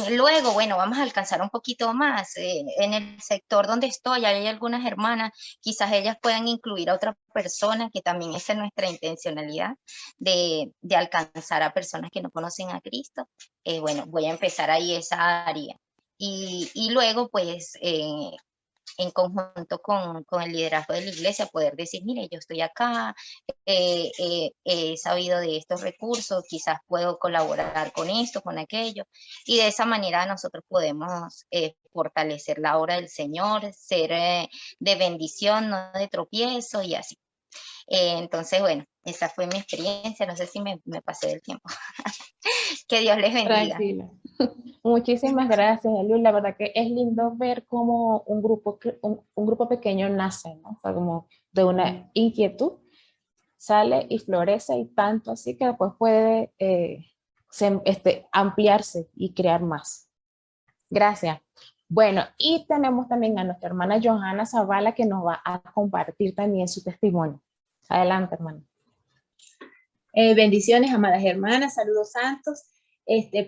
Luego, bueno, vamos a alcanzar un poquito más. En el sector donde estoy, hay algunas hermanas, quizás ellas puedan incluir a otra persona, que también esa es nuestra intencionalidad, de alcanzar a personas que no conocen a Cristo. Bueno, voy a empezar ahí esa área. Y luego, pues, en conjunto con el liderazgo de la iglesia, poder decir, mire, yo estoy acá, he sabido de estos recursos, quizás puedo colaborar con esto, con aquello, y de esa manera nosotros podemos fortalecer la obra del Señor, ser de bendición, no de tropiezo y así. Entonces, bueno, esa fue mi experiencia, no sé si me pasé del tiempo. Que Dios les bendiga. Tranquila. Muchísimas gracias, Eliud. La verdad que es lindo ver cómo un grupo pequeño nace, ¿no? O sea, como de una inquietud, sale y florece y tanto así que después puede ampliarse y crear más. Gracias. Bueno, y tenemos también a nuestra hermana Johanna Zavala que nos va a compartir también su testimonio. Adelante, hermana. Bendiciones, amadas hermanas, saludos santos.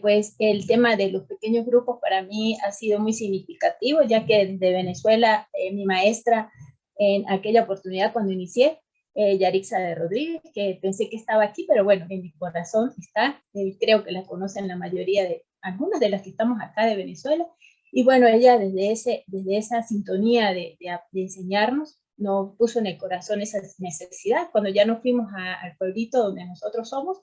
Pues el tema de los pequeños grupos para mí ha sido muy significativo, ya que desde Venezuela, mi maestra en aquella oportunidad cuando inicié, Yarixa de Rodríguez, que pensé que estaba aquí, pero bueno, en mi corazón está, creo que la conocen la mayoría de, algunas de las que estamos acá de Venezuela, y bueno, ella desde esa sintonía de enseñarnos, nos puso en el corazón esa necesidad. Cuando ya nos fuimos al pueblito donde nosotros somos,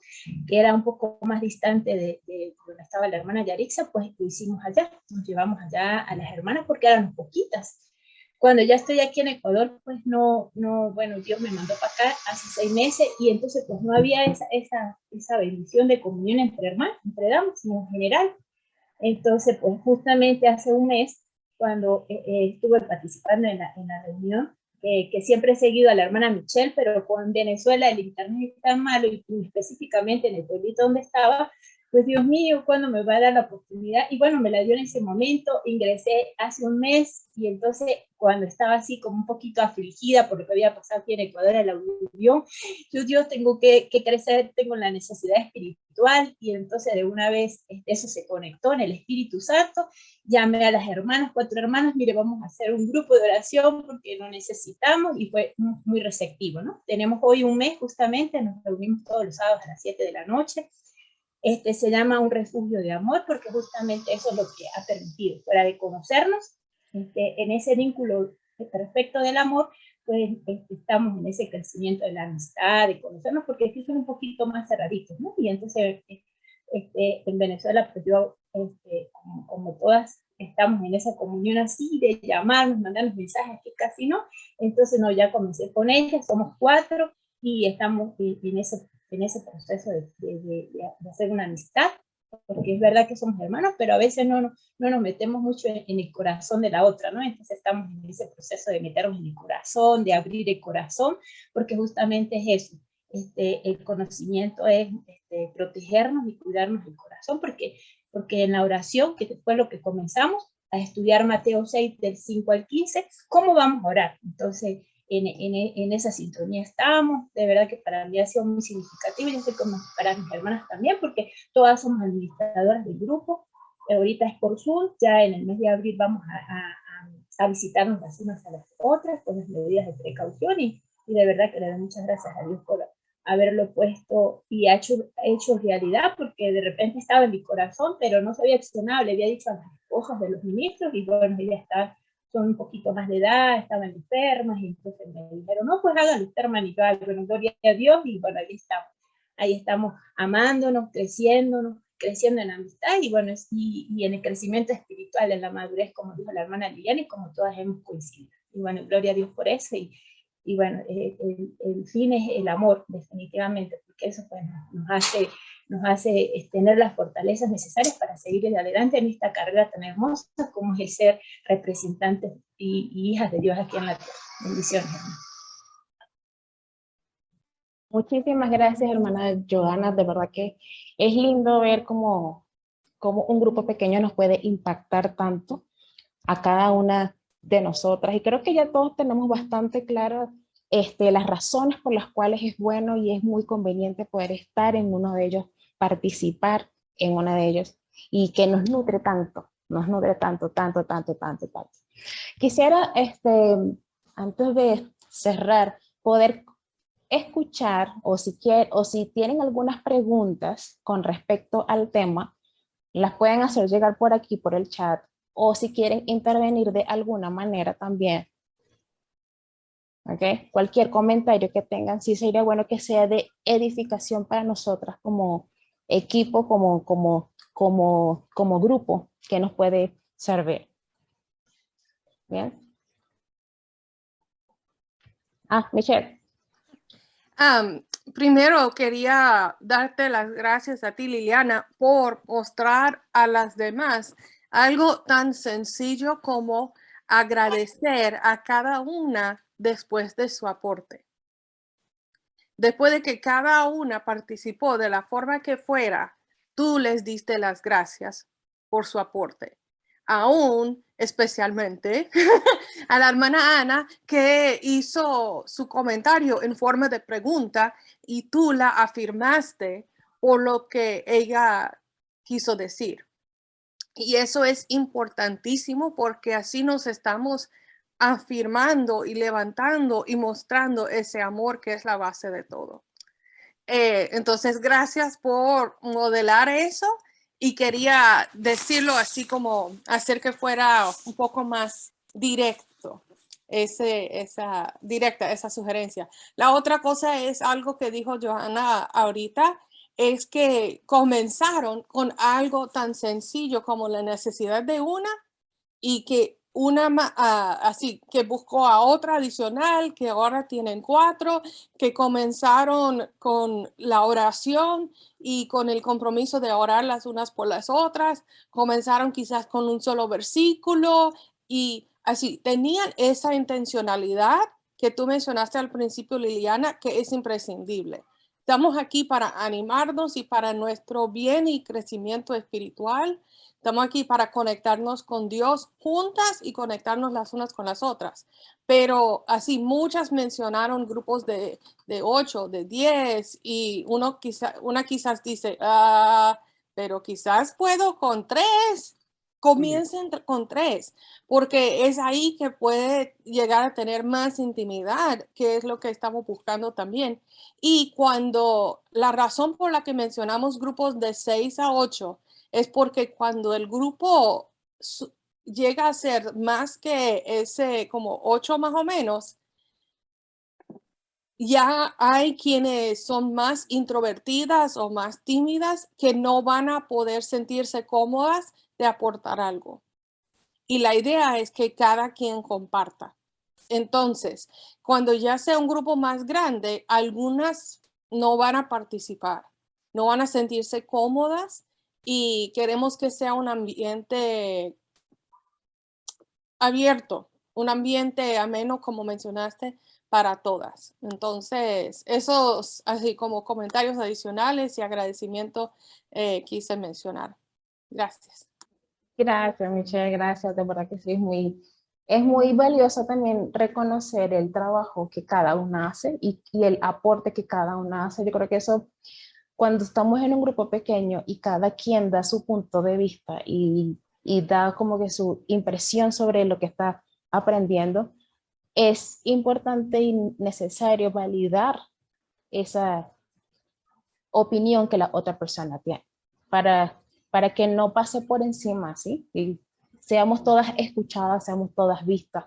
que era un poco más distante de donde estaba la hermana Yarixa, pues lo hicimos allá, nos llevamos allá a las hermanas porque eran poquitas. Cuando ya estoy aquí en Ecuador, pues bueno, Dios me mandó para acá hace 6 meses y entonces pues no había esa bendición de comunión entre hermanos, entre damas, sino en general. Entonces, pues justamente hace un mes, cuando estuve participando en la reunión, que siempre he seguido a la hermana Michelle, pero con Venezuela el internet es tan malo y específicamente en el pueblito donde estaba, pues Dios mío, ¿cuándo me va a dar la oportunidad? Y bueno, me la dio en ese momento, ingresé hace un mes y entonces cuando estaba así como un poquito afligida por lo que había pasado aquí en Ecuador, en la unión, yo tengo que crecer, tengo la necesidad espiritual y entonces de una vez eso se conectó en el Espíritu Santo, llamé a las hermanas, 4 hermanas, mire, vamos a hacer un grupo de oración porque lo necesitamos y fue muy receptivo, ¿no? Tenemos hoy un mes justamente, nos reunimos todos los sábados a las 7 de la noche. Se llama un refugio de amor porque justamente eso es lo que ha permitido, fuera de conocernos, en ese vínculo perfecto del amor, pues estamos en ese crecimiento de la amistad, de conocernos, porque aquí son un poquito más cerraditos, ¿no? Y entonces en Venezuela, pues yo, como todas, estamos en esa comunión así, de llamarnos, mandarnos mensajes, que casi no, entonces no, ya comencé con ellas, somos 4 y estamos en ese proceso de hacer una amistad, porque es verdad que somos hermanos, pero a veces no nos metemos mucho en el corazón de la otra, ¿no? Entonces estamos en ese proceso de meternos en el corazón, de abrir el corazón, porque justamente es eso, el conocimiento es protegernos y cuidarnos el corazón, porque en la oración, que fue lo que comenzamos, a estudiar Mateo 6 del 5 al 15, ¿cómo vamos a orar? Entonces, en esa sintonía estamos, de verdad que para mí ha sido muy significativo, yo sé como para mis hermanas también, porque todas somos administradoras del grupo, ahorita es por Zoom, ya en el mes de abril vamos a visitarnos las unas a las otras, con las medidas de precaución, y de verdad que le doy muchas gracias a Dios por haberlo puesto y hecho realidad, porque de repente estaba en mi corazón, pero no se había accionado, le había dicho a las esposas de los ministros, y bueno, ellas son un poquito más de edad, estaban enfermas, y entonces me dijeron, no, pues háganlo, hermana, y yo, bueno, gloria a Dios, y bueno, ahí estamos amándonos, creciendo en amistad, y bueno, y en el crecimiento espiritual, en la madurez, como dijo la hermana Liliana, y como todas hemos coincidido. Y bueno, gloria a Dios por eso, y bueno, el fin es el amor, definitivamente, porque eso pues, nos hace tener las fortalezas necesarias para seguir adelante en esta carrera tan hermosa como es el ser representantes y hijas de Dios aquí en la tierra. Bendiciones, hermanos. Muchísimas gracias, hermana Johanna. De verdad que es lindo ver cómo un grupo pequeño nos puede impactar tanto a cada una de nosotras. Y creo que ya todos tenemos bastante claras las razones por las cuales es bueno y es muy conveniente poder estar en uno de ellos, participar en uno de ellos, y que nos nutre tanto, tanto. Quisiera, antes de cerrar, poder escuchar, o si tienen algunas preguntas con respecto al tema, las pueden hacer llegar por aquí, por el chat, o si quieren intervenir de alguna manera también. ¿Ok? Cualquier comentario que tengan, sí sería bueno que sea de edificación para nosotras como equipo, como grupo que nos puede servir. ¿Bien? Michelle. Primero quería darte las gracias a ti, Liliana, por mostrar a las demás algo tan sencillo como agradecer a cada una después de su aporte. Después de que cada una participó de la forma que fuera, tú les diste las gracias por su aporte. Aún especialmente a la hermana Ana, que hizo su comentario en forma de pregunta y tú la afirmaste por lo que ella quiso decir. Y eso es importantísimo porque así nos estamos afirmando y levantando y mostrando ese amor que es la base de todo. Entonces, gracias por modelar eso y quería decirlo así como hacer que fuera un poco más directo, esa sugerencia. La otra cosa es algo que dijo Johanna ahorita, es que comenzaron con algo tan sencillo como la necesidad de una y que así que buscó a otra adicional, que ahora tienen 4, que comenzaron con la oración y con el compromiso de orar las unas por las otras, comenzaron quizás con un solo versículo y así tenían esa intencionalidad que tú mencionaste al principio, Liliana, que es imprescindible. Estamos aquí para animarnos y para nuestro bien y crecimiento espiritual. Estamos aquí para conectarnos con Dios juntas y conectarnos las unas con las otras. Pero así muchas mencionaron grupos de 8, de 10 y una quizás dice, pero quizás puedo con 3. Comiencen con 3, porque es ahí que puede llegar a tener más intimidad, que es lo que estamos buscando también. Y cuando la razón por la que mencionamos grupos de 6 a 8 es porque cuando el grupo llega a ser más que ese como 8 más o menos, ya hay quienes son más introvertidas o más tímidas que no van a poder sentirse cómodas de aportar algo. Y la idea es que cada quien comparta. Entonces, cuando ya sea un grupo más grande, algunas no van a participar, no van a sentirse cómodas y queremos que sea un ambiente abierto, un ambiente ameno, como mencionaste, para todas. Entonces, esos así como comentarios adicionales y agradecimiento quise mencionar. Gracias. Gracias, Michelle, gracias. De verdad que sí, es muy valioso también reconocer el trabajo que cada una hace y el aporte que cada una hace. Yo creo que eso, cuando estamos en un grupo pequeño y cada quien da su punto de vista y da como que su impresión sobre lo que está aprendiendo, es importante y necesario validar esa opinión que la otra persona tiene para que no pase por encima, ¿sí? Y seamos todas escuchadas, seamos todas vistas.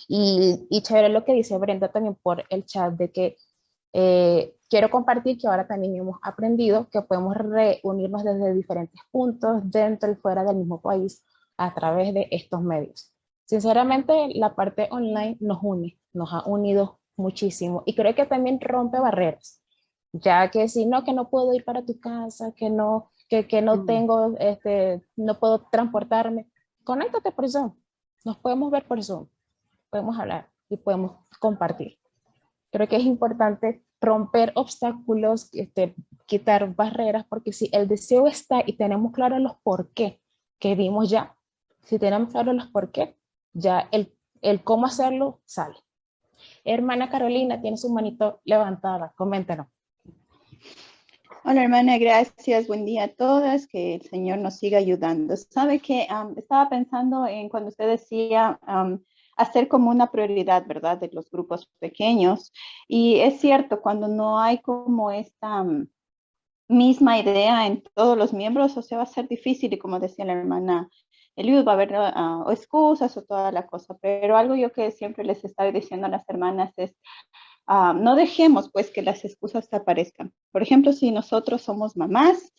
Y chévere lo que dice Brenda también por el chat de que quiero compartir que ahora también hemos aprendido que podemos reunirnos desde diferentes puntos dentro y fuera del mismo país a través de estos medios. Sinceramente, la parte online nos une, nos ha unido muchísimo y creo que también rompe barreras, ya que si no, que no puedo ir para tu casa, que no tengo, no puedo transportarme, conéctate por Zoom, nos podemos ver por Zoom, podemos hablar y podemos compartir. Creo que es importante romper obstáculos, quitar barreras, porque si el deseo está y tenemos claro los por qué, que vimos ya, si tenemos claro los por qué, ya el cómo hacerlo sale. Hermana Carolina, tiene su manito levantada, coméntanos. Hola hermana, gracias, buen día a todas, que el Señor nos siga ayudando. Sabe que estaba pensando en cuando usted decía hacer como una prioridad, ¿verdad?, de los grupos pequeños. Y es cierto, cuando no hay como esta misma idea en todos los miembros, o sea, va a ser difícil, y como decía la hermana va a haber o excusas o toda la cosa, pero algo yo que siempre les estoy diciendo a las hermanas es, no dejemos pues que las excusas aparezcan. Por ejemplo, si nosotros somos mamás,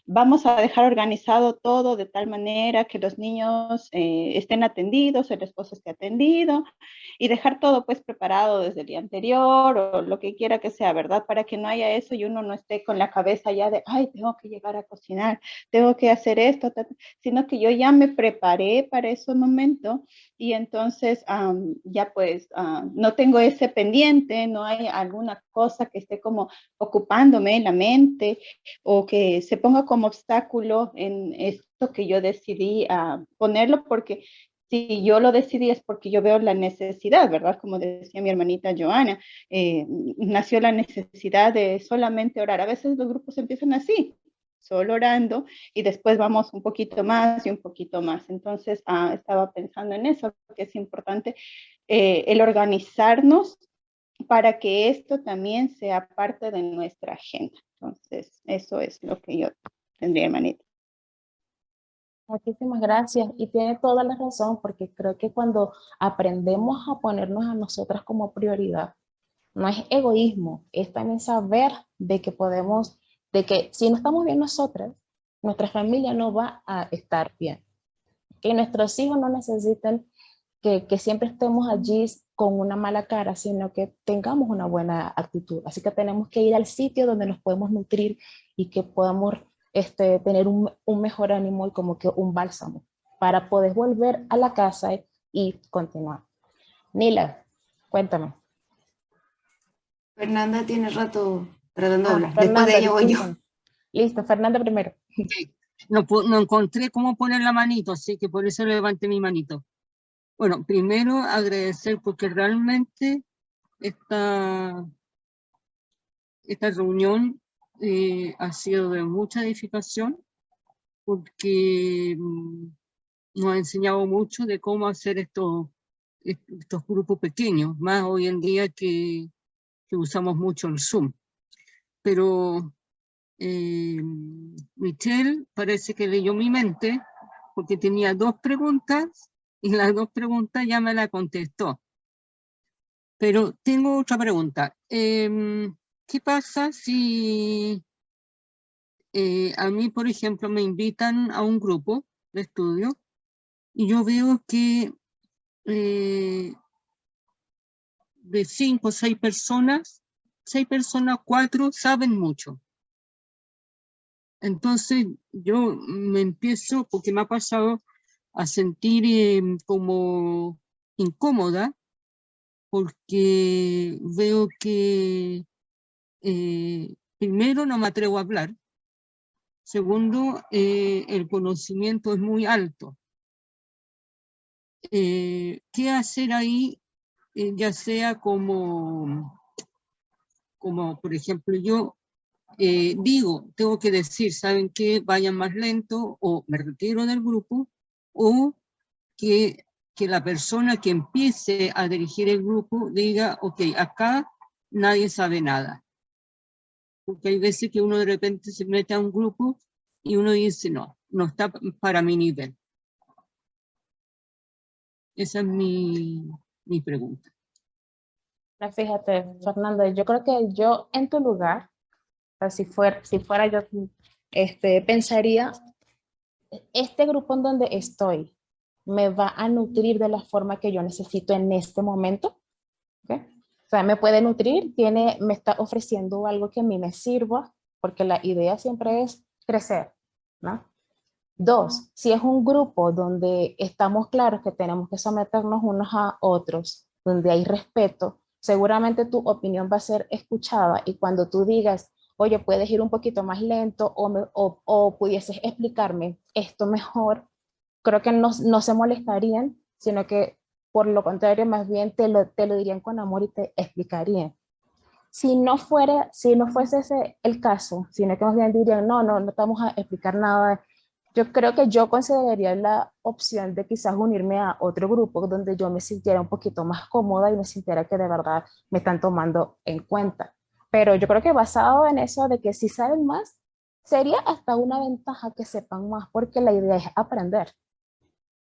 vamos a dejar organizado todo de tal manera que los niños estén atendidos, el esposo esté atendido y dejar todo pues preparado desde el día anterior o lo que quiera que sea, ¿verdad? Para que no haya eso y uno no esté con la cabeza ya de, ay, tengo que llegar a cocinar, tengo que hacer esto, sino que yo ya me preparé para ese momento y entonces ya pues no tengo ese pendiente, no hay alguna cosa que esté como ocupándome la mente o que se ponga como obstáculo en esto que yo decidí ponerlo, porque si yo lo decidí es porque yo veo la necesidad, ¿verdad? Como decía mi hermanita Joana, nació la necesidad de solamente orar. A veces los grupos empiezan así, solo orando, y después vamos un poquito más y un poquito más. Entonces, estaba pensando en eso, que es importante el organizarnos para que esto también sea parte de nuestra agenda. Entonces, eso es lo que yo tendría, hermanita. Muchísimas gracias y tiene toda la razón porque creo que cuando aprendemos a ponernos a nosotras como prioridad, no es egoísmo, es también saber de que podemos, de que si no estamos bien nosotras, nuestra familia no va a estar bien. Que nuestros hijos no necesitan que siempre estemos allí con una mala cara, sino que tengamos una buena actitud. Así que tenemos que ir al sitio donde nos podemos nutrir y que podamos tener un mejor ánimo y como que un bálsamo para poder volver a la casa y continuar. Nila, cuéntame. Fernanda tiene rato tratando de hablar. Fernanda, Después de ella voy yo. Listo, Fernanda primero. Okay. No encontré cómo poner la manito, así que por eso levanté mi manito. Bueno, primero agradecer porque realmente esta reunión ha sido de mucha edificación porque nos ha enseñado mucho de cómo hacer estos grupos pequeños, más hoy en día que usamos mucho el Zoom. Pero Michelle parece que leyó mi mente porque tenía 2 preguntas y las 2 preguntas ya me la contestó. Pero tengo otra pregunta. ¿Qué pasa si a mí, por ejemplo, me invitan a un grupo de estudio y yo veo que de 5 o 6 personas, 4 saben mucho? Entonces yo me empiezo, porque me ha pasado, a sentir como incómoda, porque veo que primero no me atrevo a hablar, segundo el conocimiento es muy alto. ¿Qué hacer ahí? Ya sea como por ejemplo yo digo, tengo que decir, ¿saben qué? Vayan más lento o me retiro del grupo, o que la persona que empiece a dirigir el grupo diga, ok, acá nadie sabe nada. Porque hay veces que uno de repente se mete a un grupo y uno dice, no está para mi nivel. Esa es mi pregunta. Fíjate, Fernanda, yo creo que yo en tu lugar, o sea, si fuera yo, pensaría, este grupo en donde estoy me va a nutrir de la forma que yo necesito en este momento. ¿Okay? O sea, me puede nutrir, me está ofreciendo algo que a mí me sirva, porque la idea siempre es crecer, ¿no? 2, si es un grupo donde estamos claros que tenemos que someternos unos a otros, donde hay respeto, seguramente tu opinión va a ser escuchada y cuando tú digas, oye, puedes ir un poquito más lento o pudieses explicarme esto mejor, creo que no se molestarían, sino que por lo contrario, más bien te lo dirían con amor y te explicarían. Si no fuese ese el caso, sino que más bien dirían, no te vamos a explicar nada, yo creo que yo consideraría la opción de quizás unirme a otro grupo donde yo me sintiera un poquito más cómoda y me sintiera que de verdad me están tomando en cuenta. Pero yo creo que basado en eso de que si saben más, sería hasta una ventaja que sepan más, porque la idea es aprender.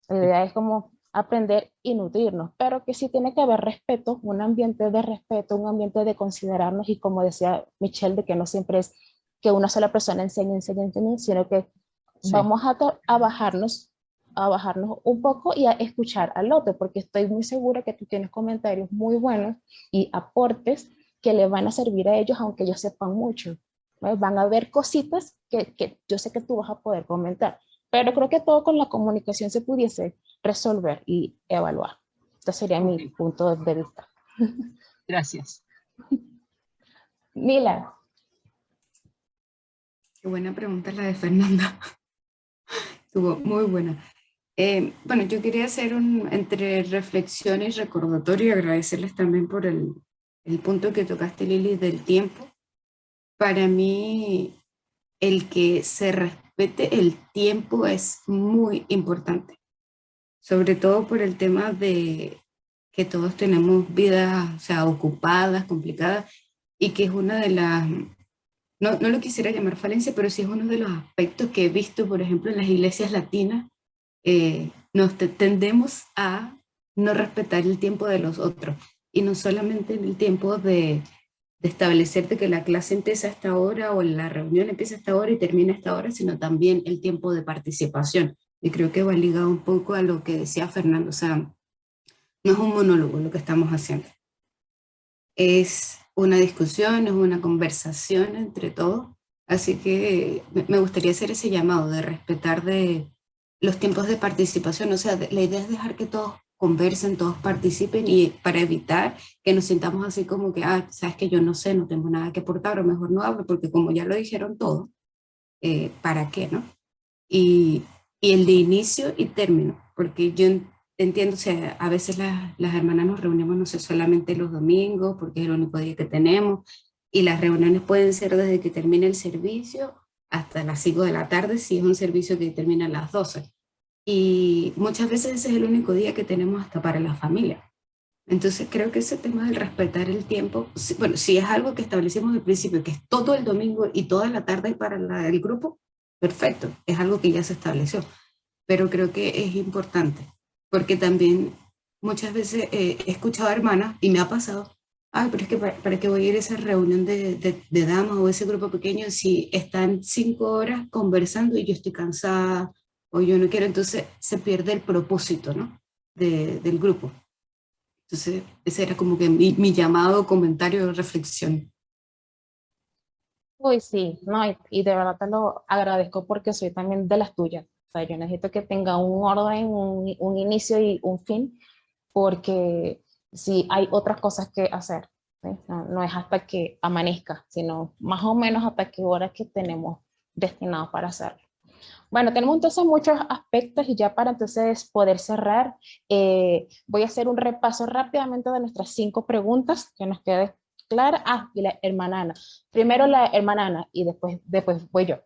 La idea es como aprender y nutrirnos, pero que sí tiene que haber respeto, un ambiente de respeto, un ambiente de considerarnos y como decía Michelle, de que no siempre es que una sola persona enseñe, sino que vamos a bajarnos un poco y a escuchar al otro, porque estoy muy segura que tú tienes comentarios muy buenos y aportes que le van a servir a ellos, aunque ellos sepan mucho. ¿No? Van a ver cositas que yo sé que tú vas a poder comentar, pero creo que todo con la comunicación se pudiese resolver y evaluar. Este sería mi punto de vista. Gracias. Mila. Qué buena pregunta la de Fernanda. Estuvo muy buena. Bueno, yo quería hacer entre reflexión y recordatorio y agradecerles también por el punto que tocaste, Lili, del tiempo. Para mí, el que se respete el tiempo es muy importante, sobre todo por el tema de que todos tenemos vidas, o sea, ocupadas, complicadas, y que es una de las, no lo quisiera llamar falencia, pero sí es uno de los aspectos que he visto, por ejemplo, en las iglesias latinas. Tendemos a no respetar el tiempo de los otros, y no solamente en el tiempo de establecerte que la clase empieza a esta hora o la reunión empieza a esta hora y termina a esta hora, sino también el tiempo de participación. Y creo que va ligado un poco a lo que decía Fernando, o sea, no es un monólogo lo que estamos haciendo. Es una discusión, es una conversación entre todos. Así que me gustaría hacer ese llamado de respetar de los tiempos de participación. O sea, la idea es dejar que todos conversen, todos participen, y para evitar que nos sintamos así como que, sabes que yo no sé, no tengo nada que aportar, o mejor no hablo, porque como ya lo dijeron todo, ¿para qué, no? Y el de inicio y término, porque yo entiendo, o sea, a veces las hermanas nos reunimos, no sé, solamente los domingos, porque es el único día que tenemos, y las reuniones pueden ser desde que termine el servicio hasta las 5 de la tarde, si es un servicio que termina a las 12. Y muchas veces ese es el único día que tenemos hasta para la familia. Entonces creo que ese tema del respetar el tiempo, bueno, si es algo que establecimos al principio, que es todo el domingo y toda la tarde para el grupo, perfecto, es algo que ya se estableció. Pero creo que es importante, porque también muchas veces he escuchado a hermanas, y me ha pasado, pero es que para qué voy a ir a esa reunión de damas o ese grupo pequeño si están 5 horas conversando y yo estoy cansada o yo no quiero, entonces se pierde el propósito, ¿no? Del grupo. Entonces, ese era como que mi llamado, comentario, reflexión. Uy, sí, no, y de verdad te lo agradezco porque soy también de las tuyas. O sea, yo necesito que tenga un orden, un inicio y un fin, porque sí hay otras cosas que hacer. ¿Sí? No es hasta que amanezca, sino más o menos hasta qué hora que tenemos destinado para hacerlo. Bueno, tenemos entonces muchos aspectos y ya para entonces poder cerrar, voy a hacer un repaso rápidamente de nuestras 5 preguntas que nos quede clara. Y la hermana Ana. Primero la hermana Ana y después voy yo.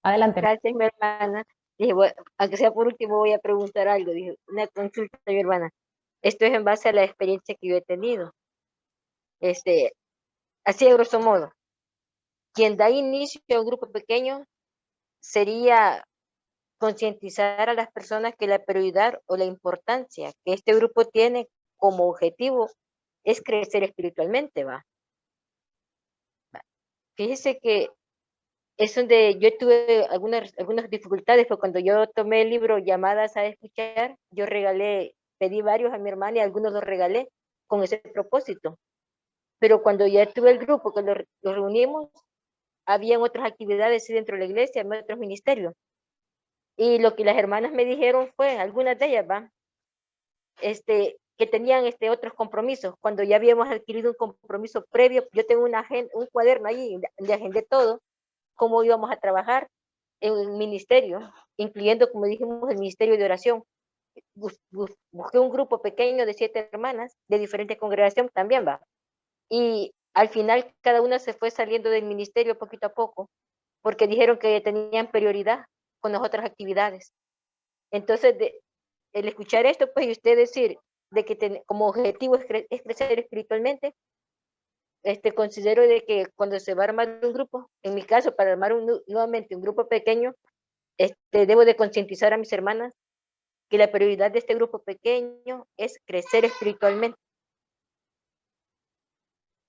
Adelante. Gracias, mi hermana. Dije, bueno, aunque sea por último, voy a preguntar algo. Dije, una consulta, mi hermana. Esto es en base a la experiencia que yo he tenido. Así de grosso modo. Quien da inicio a un grupo pequeño sería concientizar a las personas que la prioridad o la importancia que este grupo tiene como objetivo es crecer espiritualmente, ¿va? Fíjese que es donde yo tuve algunas dificultades, porque cuando yo tomé el libro Llamadas a Escuchar, yo pedí varios a mi hermana y algunos los regalé con ese propósito. Pero cuando ya tuve el grupo, que lo reunimos, habían otras actividades dentro de la iglesia, otros ministerios. Y lo que las hermanas me dijeron fue, algunas de ellas, ¿va? Que tenían otros compromisos. Cuando ya habíamos adquirido un compromiso previo, yo tengo un cuaderno ahí donde agendé todo, cómo íbamos a trabajar en el ministerio, incluyendo, como dijimos, el ministerio de oración. Busqué un grupo pequeño de 7 hermanas de diferentes congregaciones también, ¿va? Y al final cada una se fue saliendo del ministerio poquito a poco, porque dijeron que tenían prioridad con las otras actividades. Entonces, el escuchar esto, pues, y usted decir de que como objetivo es crecer espiritualmente, considero de que cuando se va a armar un grupo, en mi caso, para armar nuevamente un grupo pequeño, debo de concientizar a mis hermanas que la prioridad de este grupo pequeño es crecer espiritualmente.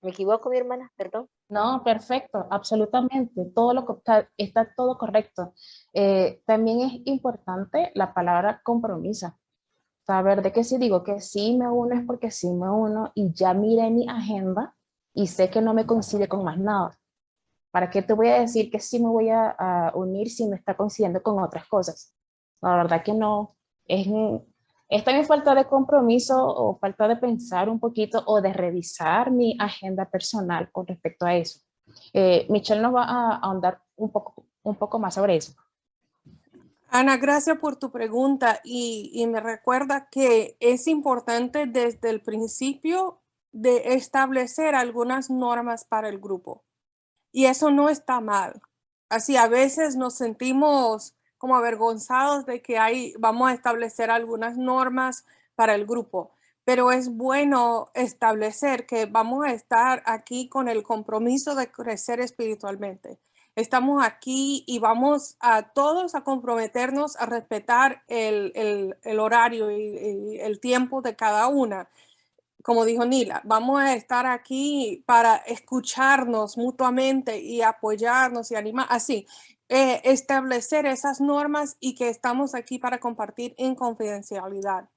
¿Me equivoco, mi hermana? Perdón. No, perfecto, absolutamente. Está todo correcto. También es importante la palabra compromiso. Saber de que si digo que sí me uno es porque sí me uno y ya miré mi agenda y sé que no me coincide con más nada. ¿Para qué te voy a decir que sí me voy a unir si me está coincidiendo con otras cosas? La verdad que no. Es también falta de compromiso o falta de pensar un poquito o de revisar mi agenda personal con respecto a eso. Michelle nos va a ahondar un poco más sobre eso. Ana, gracias por tu pregunta y me recuerda que es importante desde el principio de establecer algunas normas para el grupo. Y eso no está mal. Así a veces nos sentimos como avergonzados de que vamos a establecer algunas normas para el grupo, pero es bueno establecer que vamos a estar aquí con el compromiso de crecer espiritualmente. Estamos aquí y vamos a todos a comprometernos a respetar el horario y el tiempo de cada una. Como dijo Nila, vamos a estar aquí para escucharnos mutuamente y apoyarnos y animar, así, establecer esas normas y que estamos aquí para compartir en confidencialidad.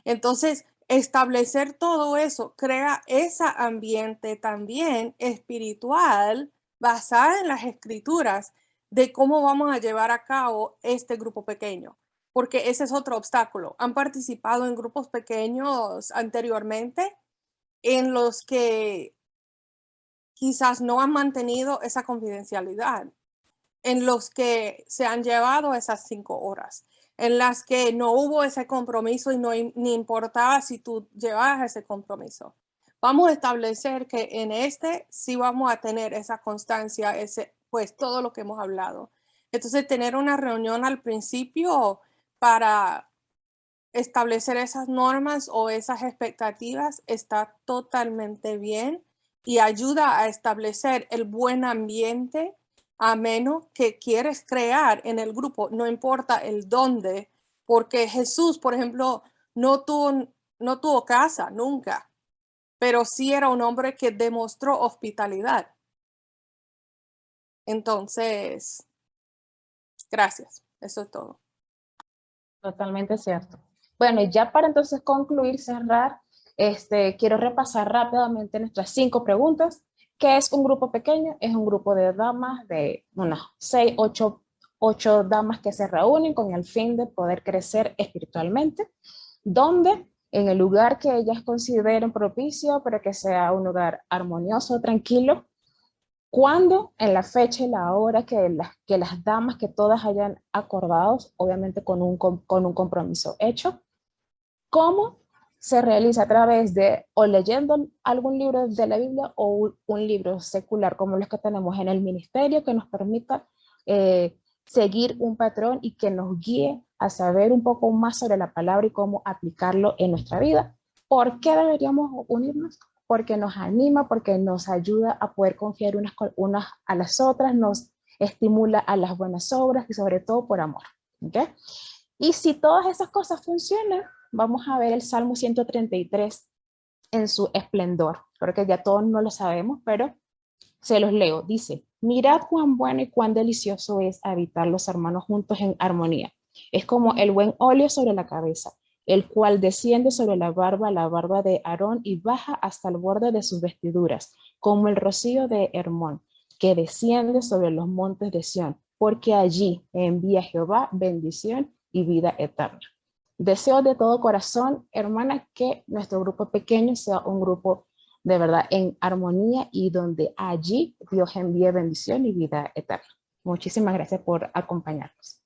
Entonces, establecer todo eso crea ese ambiente también espiritual basado en las escrituras de cómo vamos a llevar a cabo este grupo pequeño. Porque ese es otro obstáculo. ¿Han participado en grupos pequeños anteriormente en los que quizás no han mantenido esa confidencialidad, en los que se han llevado esas 5 horas, en las que no hubo ese compromiso y ni importaba si tú llevabas ese compromiso? Vamos a establecer que en sí vamos a tener esa constancia, pues todo lo que hemos hablado. Entonces, tener una reunión al principio para establecer esas normas o esas expectativas está totalmente bien y ayuda a establecer el buen ambiente ameno que quieres crear en el grupo, no importa el dónde, porque Jesús, por ejemplo, no tuvo casa nunca, pero sí era un hombre que demostró hospitalidad. Entonces, gracias, eso es todo. Totalmente cierto. Bueno, ya para entonces concluir, cerrar, quiero repasar rápidamente nuestras 5 preguntas. ¿Qué es un grupo pequeño? Es un grupo de damas, de unas 6, 8 damas que se reúnen con el fin de poder crecer espiritualmente, donde en el lugar que ellas consideren propicio, pero que sea un lugar armonioso, tranquilo, cuando, en la fecha y la hora que las damas, que todas hayan acordado, obviamente con un compromiso hecho. ¿Cómo se realiza? A través de o leyendo algún libro de la Biblia o un libro secular como los que tenemos en el ministerio, que nos permita seguir un patrón y que nos guíe a saber un poco más sobre la palabra y cómo aplicarlo en nuestra vida. ¿Por qué deberíamos unirnos? Porque nos anima, porque nos ayuda a poder confiar unas a las otras, nos estimula a las buenas obras y sobre todo por amor. ¿Okay? Y si todas esas cosas funcionan, vamos a ver el Salmo 133 en su esplendor. Creo que ya todos no lo sabemos, pero se los leo. Dice: mirad cuán bueno y cuán delicioso es habitar los hermanos juntos en armonía. Es como el buen óleo sobre la cabeza, el cual desciende sobre la barba de Aarón y baja hasta el borde de sus vestiduras, como el rocío de Hermón, que desciende sobre los montes de Sión, porque allí envía Jehová bendición y vida eterna. Deseo de todo corazón, hermana, que nuestro grupo pequeño sea un grupo de verdad en armonía y donde allí Dios envíe bendición y vida eterna. Muchísimas gracias por acompañarnos.